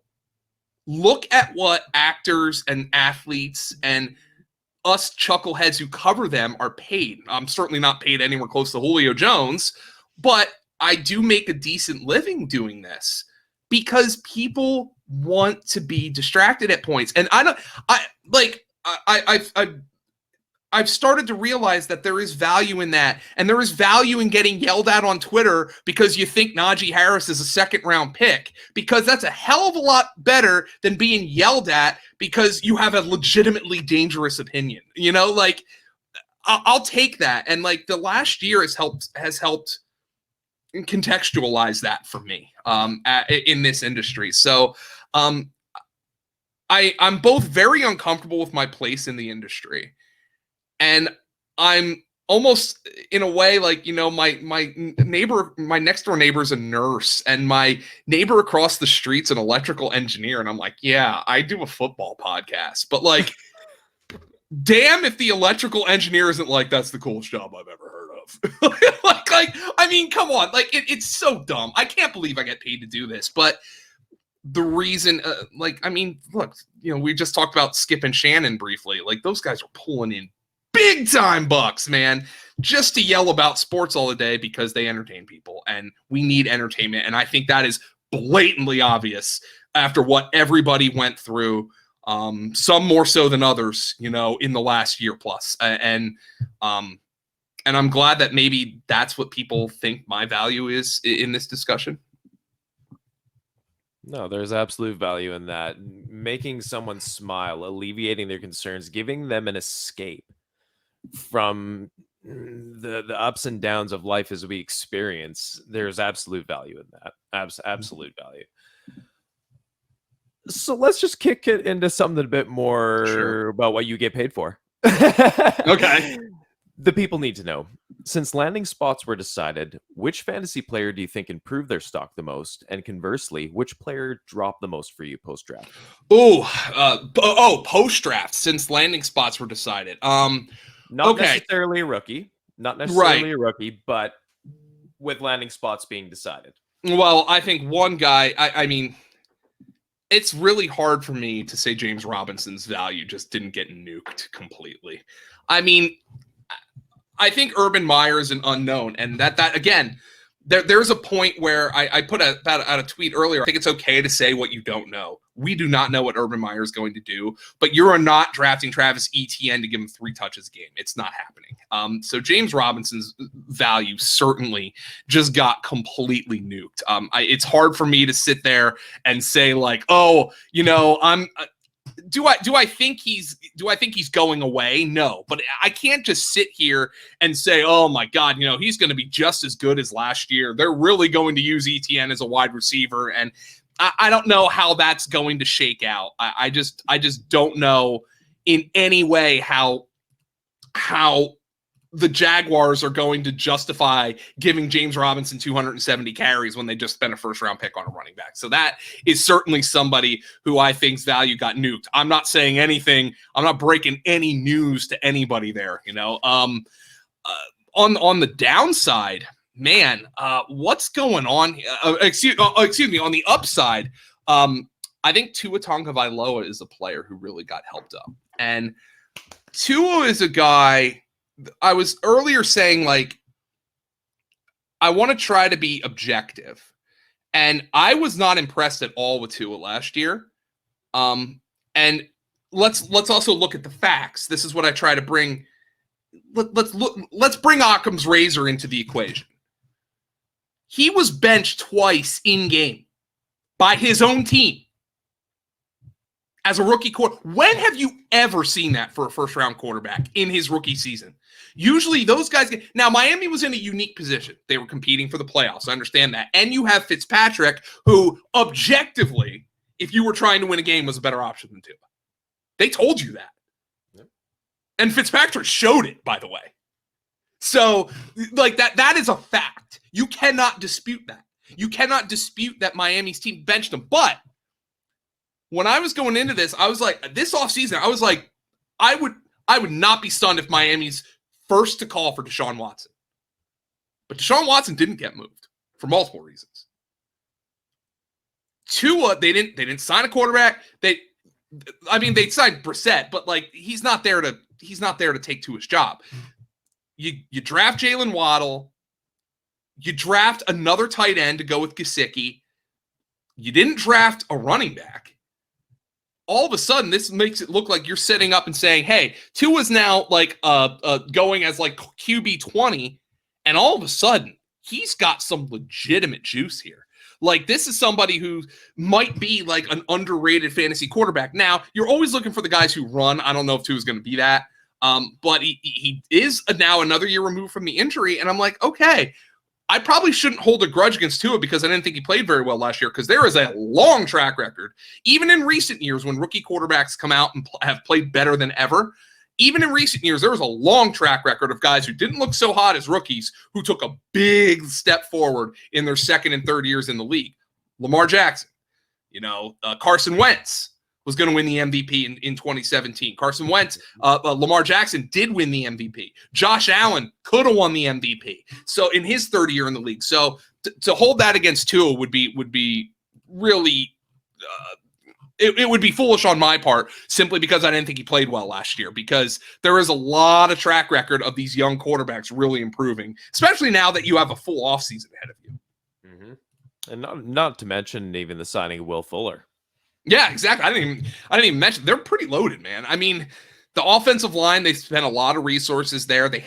Look at what actors and athletes and us chuckleheads who cover them are paid. I'm certainly not paid anywhere close to Julio Jones, but I do make a decent living doing this because people want to be distracted at points. And I've started to realize that there is value in that. And there is value in getting yelled at on Twitter because you think Najee Harris is a second-round pick, because that's a hell of a lot better than being yelled at because you have a legitimately dangerous opinion. You know, like, I'll take that. And, like, the last year has helped contextualize that for me in this industry. So I'm both very uncomfortable with my place in the industry, and I'm almost, in a way, like, you know, my next door neighbor is a nurse, and my neighbor across the street's an electrical engineer, and I'm like, yeah, I do a football podcast, but, like, damn if the electrical engineer isn't like, that's the coolest job I've ever heard of. like, I mean, come on, like, it's so dumb. I can't believe I get paid to do this, but the reason, like, I mean, look, you know, we just talked about Skip and Shannon briefly. Like, those guys are pulling in big time bucks, man, just to yell about sports all the day because they entertain people, and we need entertainment. And I think that is blatantly obvious after what everybody went through, some more so than others, you know, in the last year plus. And I'm glad that maybe that's what people think my value is in this discussion. No, there's absolute value in that. Making someone smile, alleviating their concerns, giving them an escape from the ups and downs of life as we experience. There's absolute value in that. Absolute value. So let's just kick it into something a bit more about what you get paid for. Okay. The people need to know. Since landing spots were decided, which fantasy player do you think improved their stock the most? And conversely, which player dropped the most for you post-draft? Post-draft, since landing spots were decided. Not necessarily a rookie. Not necessarily a rookie, but with landing spots being decided. Well, I think one guy, I mean, it's really hard for me to say James Robinson's value just didn't get nuked completely. I mean, I think Urban Meyer is an unknown, and that again, there's a point where I put out a tweet earlier. I think it's okay to say what you don't know. We do not know what Urban Meyer is going to do, but you are not drafting Travis Etienne to give him 3 touches a game. It's not happening. So James Robinson's value certainly just got completely nuked. It's hard for me to sit there and say, like, oh, you know, do I think he's going away? No, but I can't just sit here and say, oh my God, you know, he's going to be just as good as last year. They're really going to use Etienne as a wide receiver, and I don't know how that's going to shake out. I just don't know in any way how the Jaguars are going to justify giving James Robinson 270 carries when they just spent a first-round pick on a running back. So that is certainly somebody who I think's value got nuked. I'm not saying anything. I'm not breaking any news to anybody there, you know. On the downside, man, what's going on? Excuse me. On the upside, I think Tua Tagovailoa is a player who really got helped up, and Tua is a guy. I was earlier saying, like, I want to try to be objective, and I was not impressed at all with Tua last year. And let's also look at the facts. This is what I try to bring. Let's bring Occam's razor into the equation. He was benched twice in game by his own team as a rookie quarterback. When have you ever seen that for a first-round quarterback in his rookie season? Usually those guys get... Now, Miami was in a unique position. They were competing for the playoffs. I understand that. And you have Fitzpatrick, who objectively, if you were trying to win a game, was a better option than Tua. They told you that. Yep. And Fitzpatrick showed it, by the way. So, like, that is a fact. You cannot dispute that. You cannot dispute that Miami's team benched him. But when I was going into this, I was like, this offseason, I was like, I would not be stunned if Miami's first to call for Deshaun Watson. But Deshaun Watson didn't get moved. for multiple reasons. Tua, they didn't sign a quarterback. They signed Brissett, but like he's not there to take Tua's job. You draft Jalen Waddle, you draft another tight end to go with Gesicki. You didn't draft a running back. All of a sudden, this makes it look like you're setting up and saying, hey, Tua's now like going as like QB 20, and all of a sudden, he's got some legitimate juice here. Like, this is somebody who might be like an underrated fantasy quarterback. Now, you're always looking for the guys who run. I don't know if Tua's going to be that. But he is now another year removed from the injury, and I'm like, okay, I probably shouldn't hold a grudge against Tua because I didn't think he played very well last year, because there is a long track record, even in recent years when rookie quarterbacks come out and have played better than ever. Even in recent years, there was a long track record of guys who didn't look so hot as rookies who took a big step forward in their second and third years in the league. Lamar Jackson, Carson Wentz was going to win the MVP in 2017. Carson Wentz, Lamar Jackson did win the MVP. Josh Allen could have won the MVP. So in his third year in the league. So to hold that against Tua would be really, it would be foolish on my part, simply because I didn't think he played well last year, because there is a lot of track record of these young quarterbacks really improving, especially now that you have a full offseason ahead of you. Mm-hmm. And not to mention even the signing of Will Fuller. Yeah, exactly. I didn't even mention, they're pretty loaded, man. I mean, the offensive line, they spent a lot of resources there. They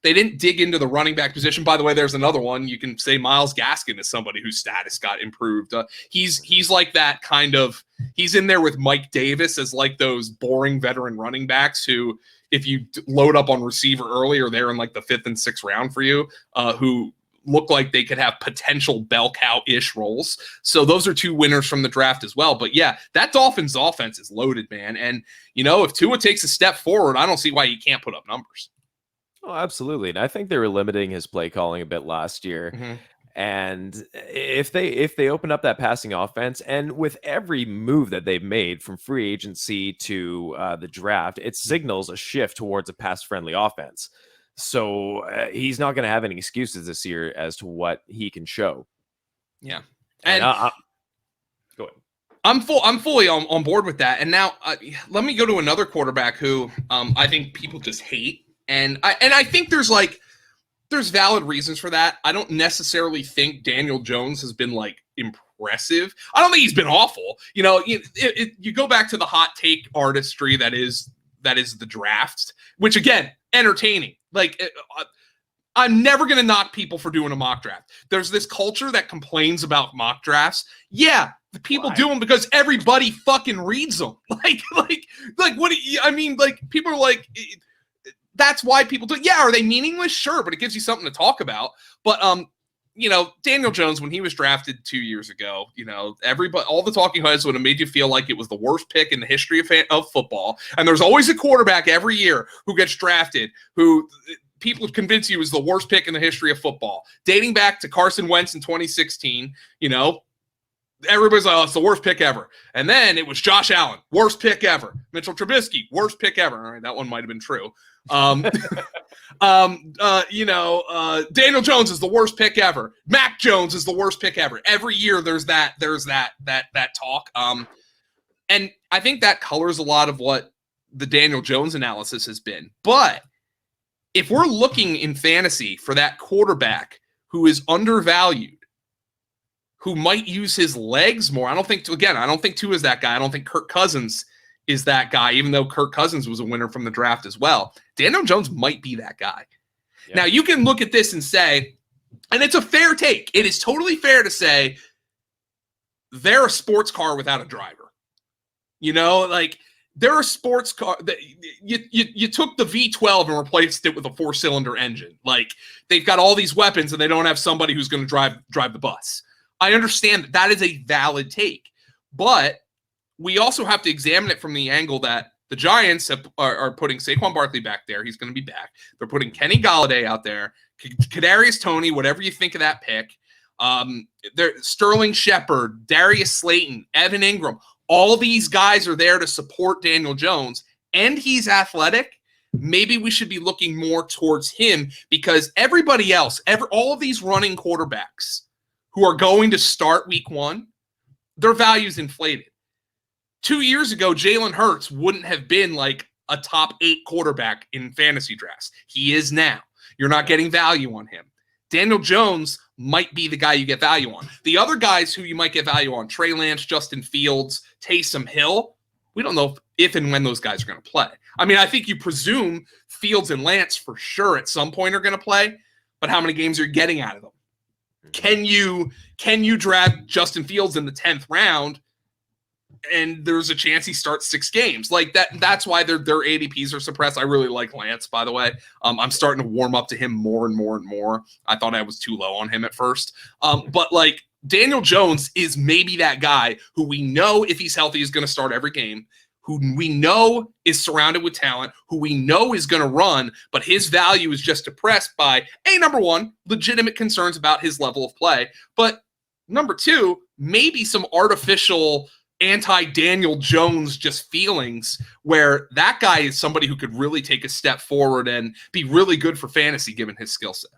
didn't dig into the running back position. By the way, there's another one. You can say Myles Gaskin is somebody whose status got improved. He's like that kind of, he's in there with Mike Davis as like those boring veteran running backs who, if you load up on receiver early, are there in like the 5th and 6th round for you, who look like they could have potential bell cow-ish roles. So those are two winners from the draft as well. But yeah, that Dolphins offense is loaded, man. And, if Tua takes a step forward, I don't see why he can't put up numbers. Oh, absolutely. And I think they were limiting his play calling a bit last year. Mm-hmm. And if they open up that passing offense, and with every move that they've made from free agency to the draft, it signals a shift towards a pass-friendly offense. So he's not going to have any excuses this year as to what he can show. Yeah, and go ahead. I'm fully on board with that. And now let me go to another quarterback who I think people just hate, and I think there's valid reasons for that. I don't necessarily think Daniel Jones has been like impressive. I don't think he's been awful. You go back to the hot take artistry that is the draft, which again, entertaining. Like, I'm never going to knock people for doing a mock draft. There's this culture that complains about mock drafts. Yeah, the people do them because everybody fucking reads them. Like what do you, I mean, like, people are like, that's why people do it. Yeah, are they meaningless? Sure, but it gives you something to talk about. But Daniel Jones, when he was drafted 2 years ago, everybody, all the talking heads would have made you feel like it was the worst pick in the history of football. And there's always a quarterback every year who gets drafted who people convince you is the worst pick in the history of football. Dating back to Carson Wentz in 2016, everybody's like, oh, it's the worst pick ever. And then it was Josh Allen, worst pick ever. Mitchell Trubisky, worst pick ever. All right, that one might have been true. Daniel Jones is the worst pick ever. Mac Jones is the worst pick ever. Every year there's that talk. And I think that colors a lot of what the Daniel Jones analysis has been. But if we're looking in fantasy for that quarterback who is undervalued, who might use his legs more, I don't think Tua is that guy. I don't think Kirk Cousins is that guy, even though Kirk Cousins was a winner from the draft as well. Daniel Jones might be that guy. Yeah. Now, you can look at this and say, and it's a fair take, it is totally fair to say they're a sports car without a driver. They're a sports car that you took the V12 and replaced it with a 4-cylinder engine. Like, they've got all these weapons and they don't have somebody who's going to drive the bus. I understand that is a valid take, but we also have to examine it from the angle that the Giants are putting Saquon Barkley back there. He's going to be back. They're putting Kenny Golladay out there, Kadarius Toney, whatever you think of that pick. Sterling Shepard, Darius Slayton, Evan Ingram. All these guys are there to support Daniel Jones, and he's athletic. maybe we should be looking more towards him, because everybody else, all of these running quarterbacks who are going to start week 1, their value's inflated. 2 years ago, Jalen Hurts wouldn't have been like a top 8 quarterback in fantasy drafts. He is now. You're not getting value on him. Daniel Jones might be the guy you get value on. The other guys who you might get value on, Trey Lance, Justin Fields, Taysom Hill, we don't know if and when those guys are going to play. I mean, I think you presume Fields and Lance for sure at some point are going to play, but how many games are you getting out of them? Can you draft Justin Fields in the 10th round and there's a chance he starts 6 games? Like that's why their ADPs are suppressed. I really like Lance, by the way. I'm starting to warm up to him more and more and more. I thought I was too low on him at first. But like Daniel Jones is maybe that guy who we know, if he's healthy, is going to start every game, who we know is surrounded with talent, who we know is going to run, but his value is just depressed by, number one, legitimate concerns about his level of play, but number 2, maybe some artificial anti-Daniel Jones just feelings where that guy is somebody who could really take a step forward and be really good for fantasy given his skill set.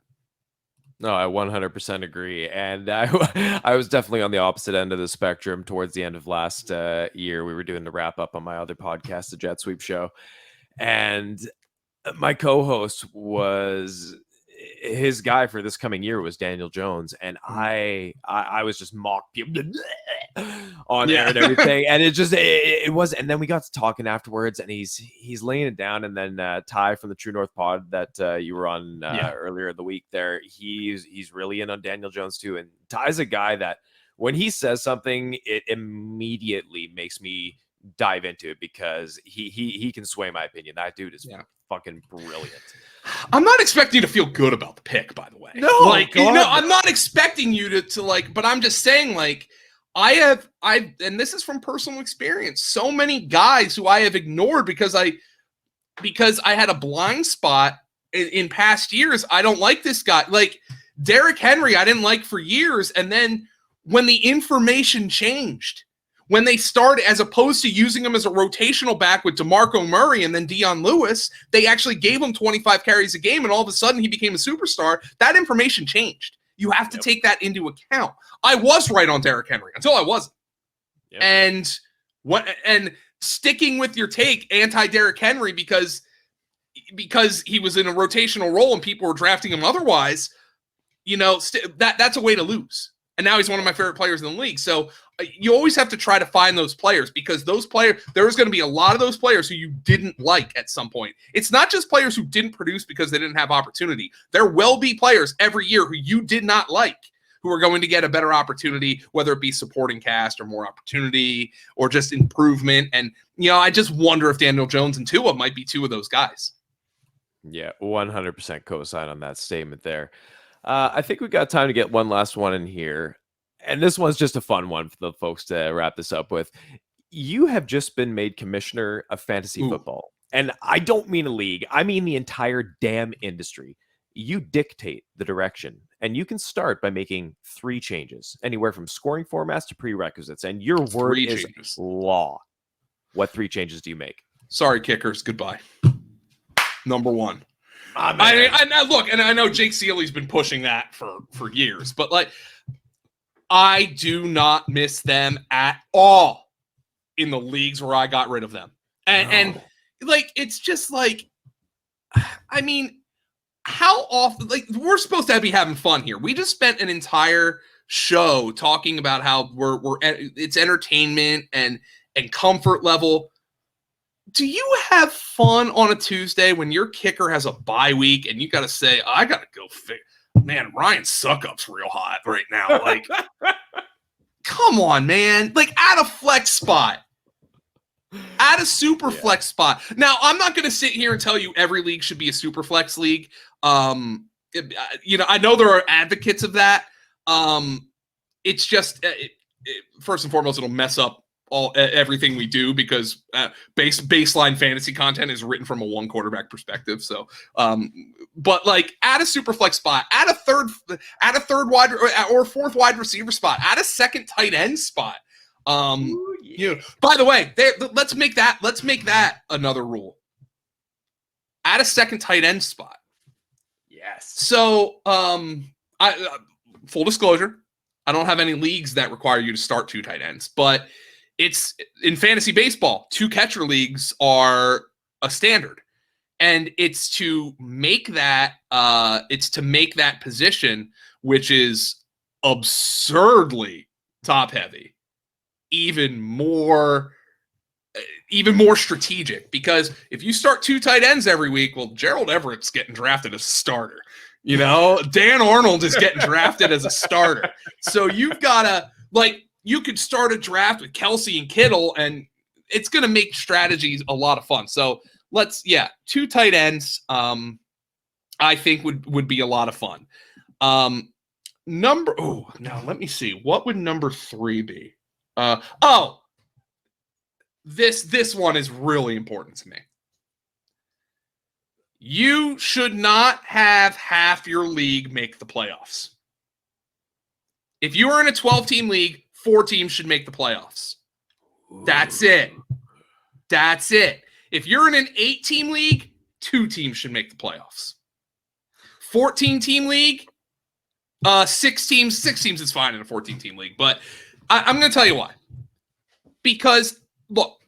No, I 100% agree. And I was definitely on the opposite end of the spectrum towards the end of last year. We were doing the wrap up on my other podcast, the Jet Sweep Show. And my co-host was, his guy for this coming year was Daniel Jones. And I was just mocked on air and everything. And it was, and then we got to talking afterwards, and he's laying it down. And then Ty from the True North pod that you were on earlier in the week there, he's really in on Daniel Jones too. And Ty's a guy that when he says something, it immediately makes me dive into it, because he can sway my opinion. That dude is fucking brilliant. I'm not expecting you to feel good about the pick, by the way. No, like, I'm not expecting you to like, but I'm just saying, like, I've and this is from personal experience, so many guys who I have ignored because I had a blind spot in past years. I don't like this guy. Like Derrick Henry, I didn't like for years. And then when the information changed, when they started, as opposed to using him as a rotational back with DeMarco Murray and then Dion Lewis, they actually gave him 25 carries a game, and all of a sudden he became a superstar. That information changed. You have to take that into account. I was right on Derrick Henry until I wasn't. Yep. And sticking with your take, anti-Derrick Henry, because he was in a rotational role and people were drafting him otherwise, that's a way to lose. And now he's one of my favorite players in the league. So you always have to try to find those players, because those players, there's going to be a lot of those players who you didn't like at some point. It's not just players who didn't produce because they didn't have opportunity. There will be players every year who you did not like, who are going to get a better opportunity, whether it be supporting cast or more opportunity or just improvement. And, I just wonder if Daniel Jones and Tua might be 2 of those guys. Yeah, 100% co-sign on that statement there. I think we've got time to get one last one in here. And this one's just a fun one for the folks to wrap this up with. You have just been made commissioner of fantasy football. And I don't mean a league. I mean the entire damn industry. You dictate the direction. And you can start by making 3 changes, anywhere from scoring formats to prerequisites. And your word is law. What 3 changes do you make? Sorry, kickers. Goodbye. Number 1. I look, and I know Jake Seeley's been pushing that for years, but like, I do not miss them at all in the leagues where I got rid of them. And like, it's just like, I mean, how often, like, we're supposed to be having fun here. We just spent an entire show talking about how it's entertainment and comfort level. Do you have fun on a Tuesday when your kicker has a bye week and you got to say, I got to go man, Ryan Suckup's real hot right now. Like, come on, man. Like, add a flex spot. Add a super flex spot. Now, I'm not going to sit here and tell you every league should be a super flex league. I know there are advocates of that. It's just, first and foremost, it'll mess up everything we do, because baseline fantasy content is written from a 1 quarterback perspective. So, but like, add a super flex spot, add a third wide or 4th wide receiver spot, add a 2nd tight end spot. By the way, let's make that another rule. add a second tight end spot. Yes. So, full disclosure, I don't have any leagues that require you to start 2 tight ends, but it's in fantasy baseball, 2 catcher leagues are a standard. And it's to make that position, which is absurdly top heavy, even more strategic, because if you start 2 tight ends every week, well, Gerald Everett's getting drafted as a starter. Dan Arnold is getting drafted as a starter. So you've got to, you could start a draft with Kelsey and Kittle, and it's going to make strategies a lot of fun. So 2 tight ends, I think would be a lot of fun. Now let me see. What would number 3 be? This one is really important to me. You should not have half your league make the playoffs. If you are in a 12-team league, 4 teams should make the playoffs. That's it. If you're in an 8-team league, 2 teams should make the playoffs. 14-team league, 6 teams. 6 teams is fine in a 14-team league, but I'm going to tell you why. Because, look,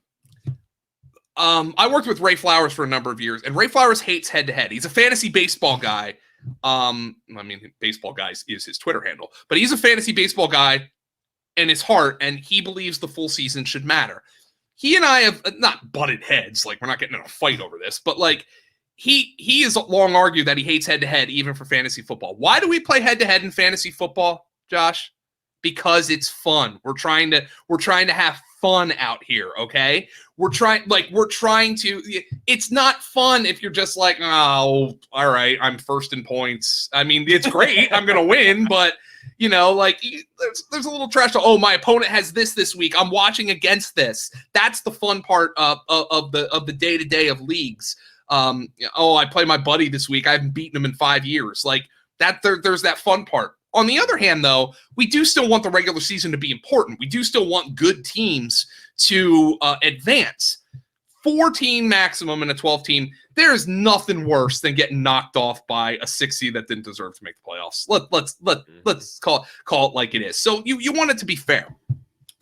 I worked with Ray Flowers for a number of years, and Ray Flowers hates head-to-head. He's a fantasy baseball guy. Baseball guys is his Twitter handle, but he's a fantasy baseball guy in his heart, and he believes the full season should matter. He and I have not butted heads, we're not getting in a fight over this, but he has long argued that he hates head-to-head even for fantasy football. Why do we play head-to-head in fantasy football, Josh? Because it's fun. We're trying to have fun out here, okay? We're trying to, it's not fun if you're just oh, all right, I'm first in points. I mean, it's great. I'm going to win, but there's a little trash. Oh, my opponent has this week. I'm watching against this. That's the fun part of the day-to-day of leagues. I play my buddy this week. I haven't beaten him in 5 years. There's that fun part. On the other hand, though, we do still want the regular season to be important. We do still want good teams to advance. 4-team maximum in a 12-team. There is nothing worse than getting knocked off by a 6 seed that didn't deserve to make the playoffs. Let's call it like it is. So you want it to be fair.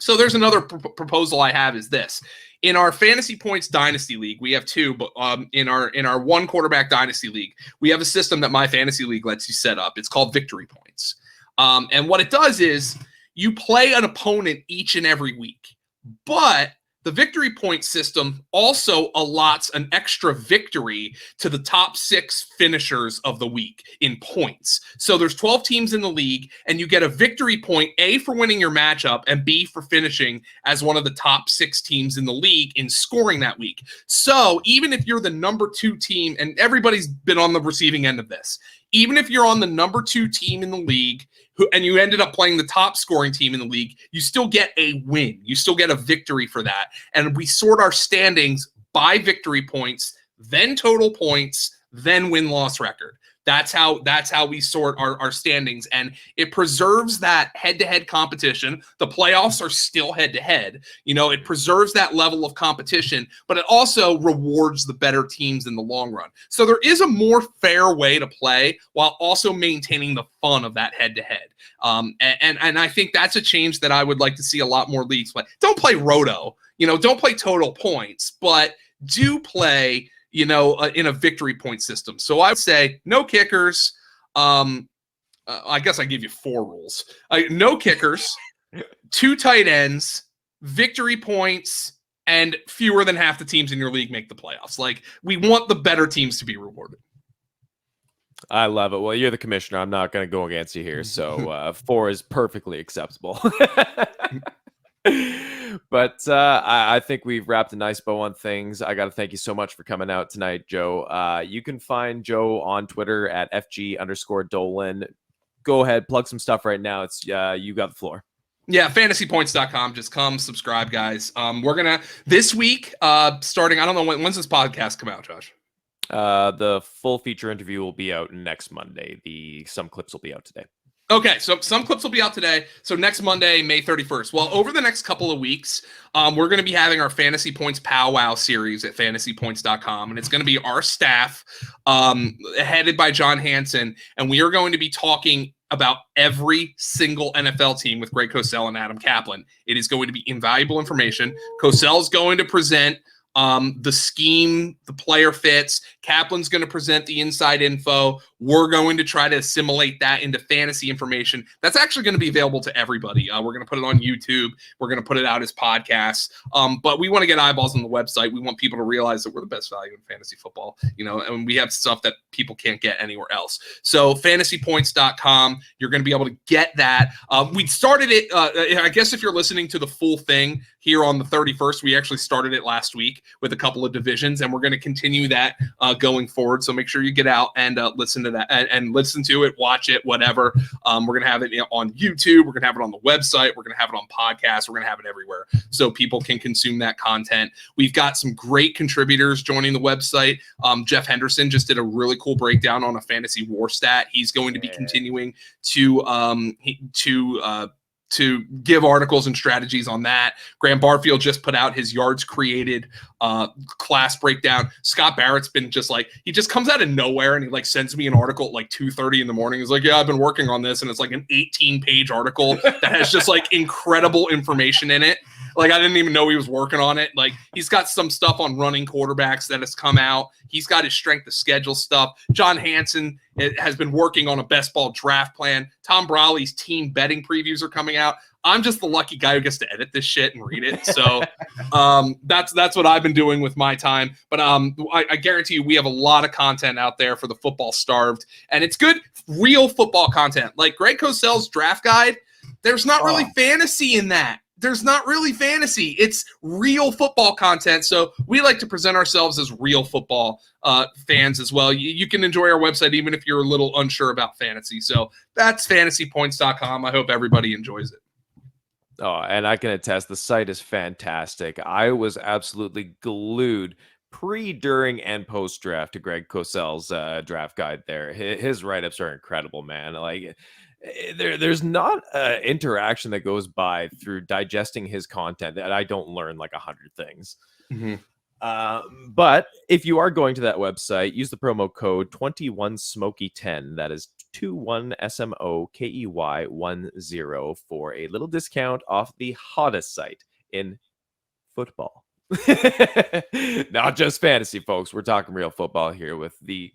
So there's another proposal I have is this. In our Fantasy Points Dynasty League, we have 2, but in our 1 quarterback Dynasty League, we have a system that my Fantasy League lets you set up. It's called Victory Points. And what it does is you play an opponent each and every week, but the victory point system also allots an extra victory to the top 6 finishers of the week in points. So there's 12 teams in the league, and you get a victory point, A, for winning your matchup, and B, for finishing as one of the top 6 teams in the league in scoring that week. So even if you're the number 2 team, and everybody's been on the receiving end of this, even if you're on the number 2 team in the league, and you ended up playing the top scoring team in the league, you still get a win. You still get a victory for that. And we sort our standings by victory points, then total points, then win-loss record. That's how we sort our standings, and it preserves that head-to-head competition. The playoffs are still head-to-head. It preserves that level of competition, but it also rewards the better teams in the long run. So there is a more fair way to play while also maintaining the fun of that head-to-head. And I think that's a change that I would like to see a lot more leagues play. Don't play roto, don't play total points, but do play in a victory point system. So I would say no kickers. I guess I give you 4 rules. No kickers, 2 tight ends, victory points, and fewer than half the teams in your league make the playoffs. We want the better teams to be rewarded. I love it. Well, you're the commissioner. I'm not going to go against you here. So 4 is perfectly acceptable. But I think we've wrapped a nice bow on things. I got to thank you so much for coming out tonight, Joe. You can find Joe on Twitter at FG_Dolan. Go ahead, plug some stuff right now. It's you got the floor. Yeah, fantasypoints.com. Just come subscribe, guys. We're going to, this week, starting, I don't know, when's this podcast come out, Josh? The full feature interview will be out next Monday. Some clips will be out today. Okay, so some clips will be out today. So next Monday, May 31st. Well, over the next couple of weeks, we're going to be having our Fantasy Points Powwow series at fantasypoints.com. And it's going to be our staff, headed by John Hansen. And we are going to be talking about every single NFL team with Greg Cosell and Adam Kaplan. It is going to be invaluable information. Cosell's going to present the scheme, the player fits. Kaplan's going to present the inside info. We're going to try to assimilate that into fantasy information. That's actually going to be available to everybody. We're going to put it on YouTube. We're going to put it out as podcasts. But we want to get eyeballs on the website. We want people to realize that we're the best value in fantasy football, and we have stuff that people can't get anywhere else. So fantasypoints.com, you're going to be able to get that. We started it, I guess if you're listening to the full thing here on the 31st, we actually started it last week with a couple of divisions, and we're going to continue that going forward. So make sure you get out and listen to that and listen to it, watch it, whatever. We're going to have it on YouTube. We're going to have it on the website. We're going to have it on podcasts. We're going to have it everywhere so people can consume that content. We've got some great contributors joining the website. Jeff Henderson just did a really cool breakdown on a fantasy war stat. He's going to be continuing to give articles and strategies on that. Graham Barfield just put out his yards created class breakdown. Scott Barrett's been he just comes out of nowhere and he sends me an article at 2:30 in the morning. He's like, yeah, I've been working on this. And it's an 18-page article that has just incredible information in it. I didn't even know he was working on it. He's got some stuff on running quarterbacks that has come out. He's got his strength of schedule stuff. John Hansen has been working on a best ball draft plan. Tom Brawley's team betting previews are coming out. I'm just the lucky guy who gets to edit this shit and read it. So that's what I've been doing with my time. But I guarantee you we have a lot of content out there for the football starved. And it's good, real football content. Like Greg Cosell's draft guide, there's not really fantasy in that. There's not really fantasy. It's real football content. So we like to present ourselves as real football fans as well. You can enjoy our website even if you're a little unsure about fantasy. So that's fantasypoints.com. I hope everybody enjoys it. Oh, and I can attest, the site is fantastic. I was absolutely glued pre, during, and post draft to Greg Cosell's draft guide there. His write-ups are incredible, man. There's not an interaction that goes by through digesting his content that I don't learn 100 things. Mm-hmm. But if you are going to that website, use the promo code 21Smokey10. That is 21SMOKEY10 for a little discount off the hottest site in football. Not just fantasy, folks. We're talking real football here with the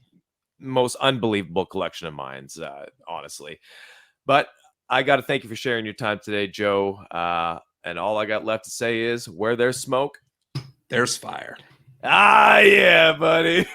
most unbelievable collection of minds, honestly. But I got to thank you for sharing your time today, Joe. And all I got left to say is, where there's smoke, there's fire. Ah, yeah, buddy.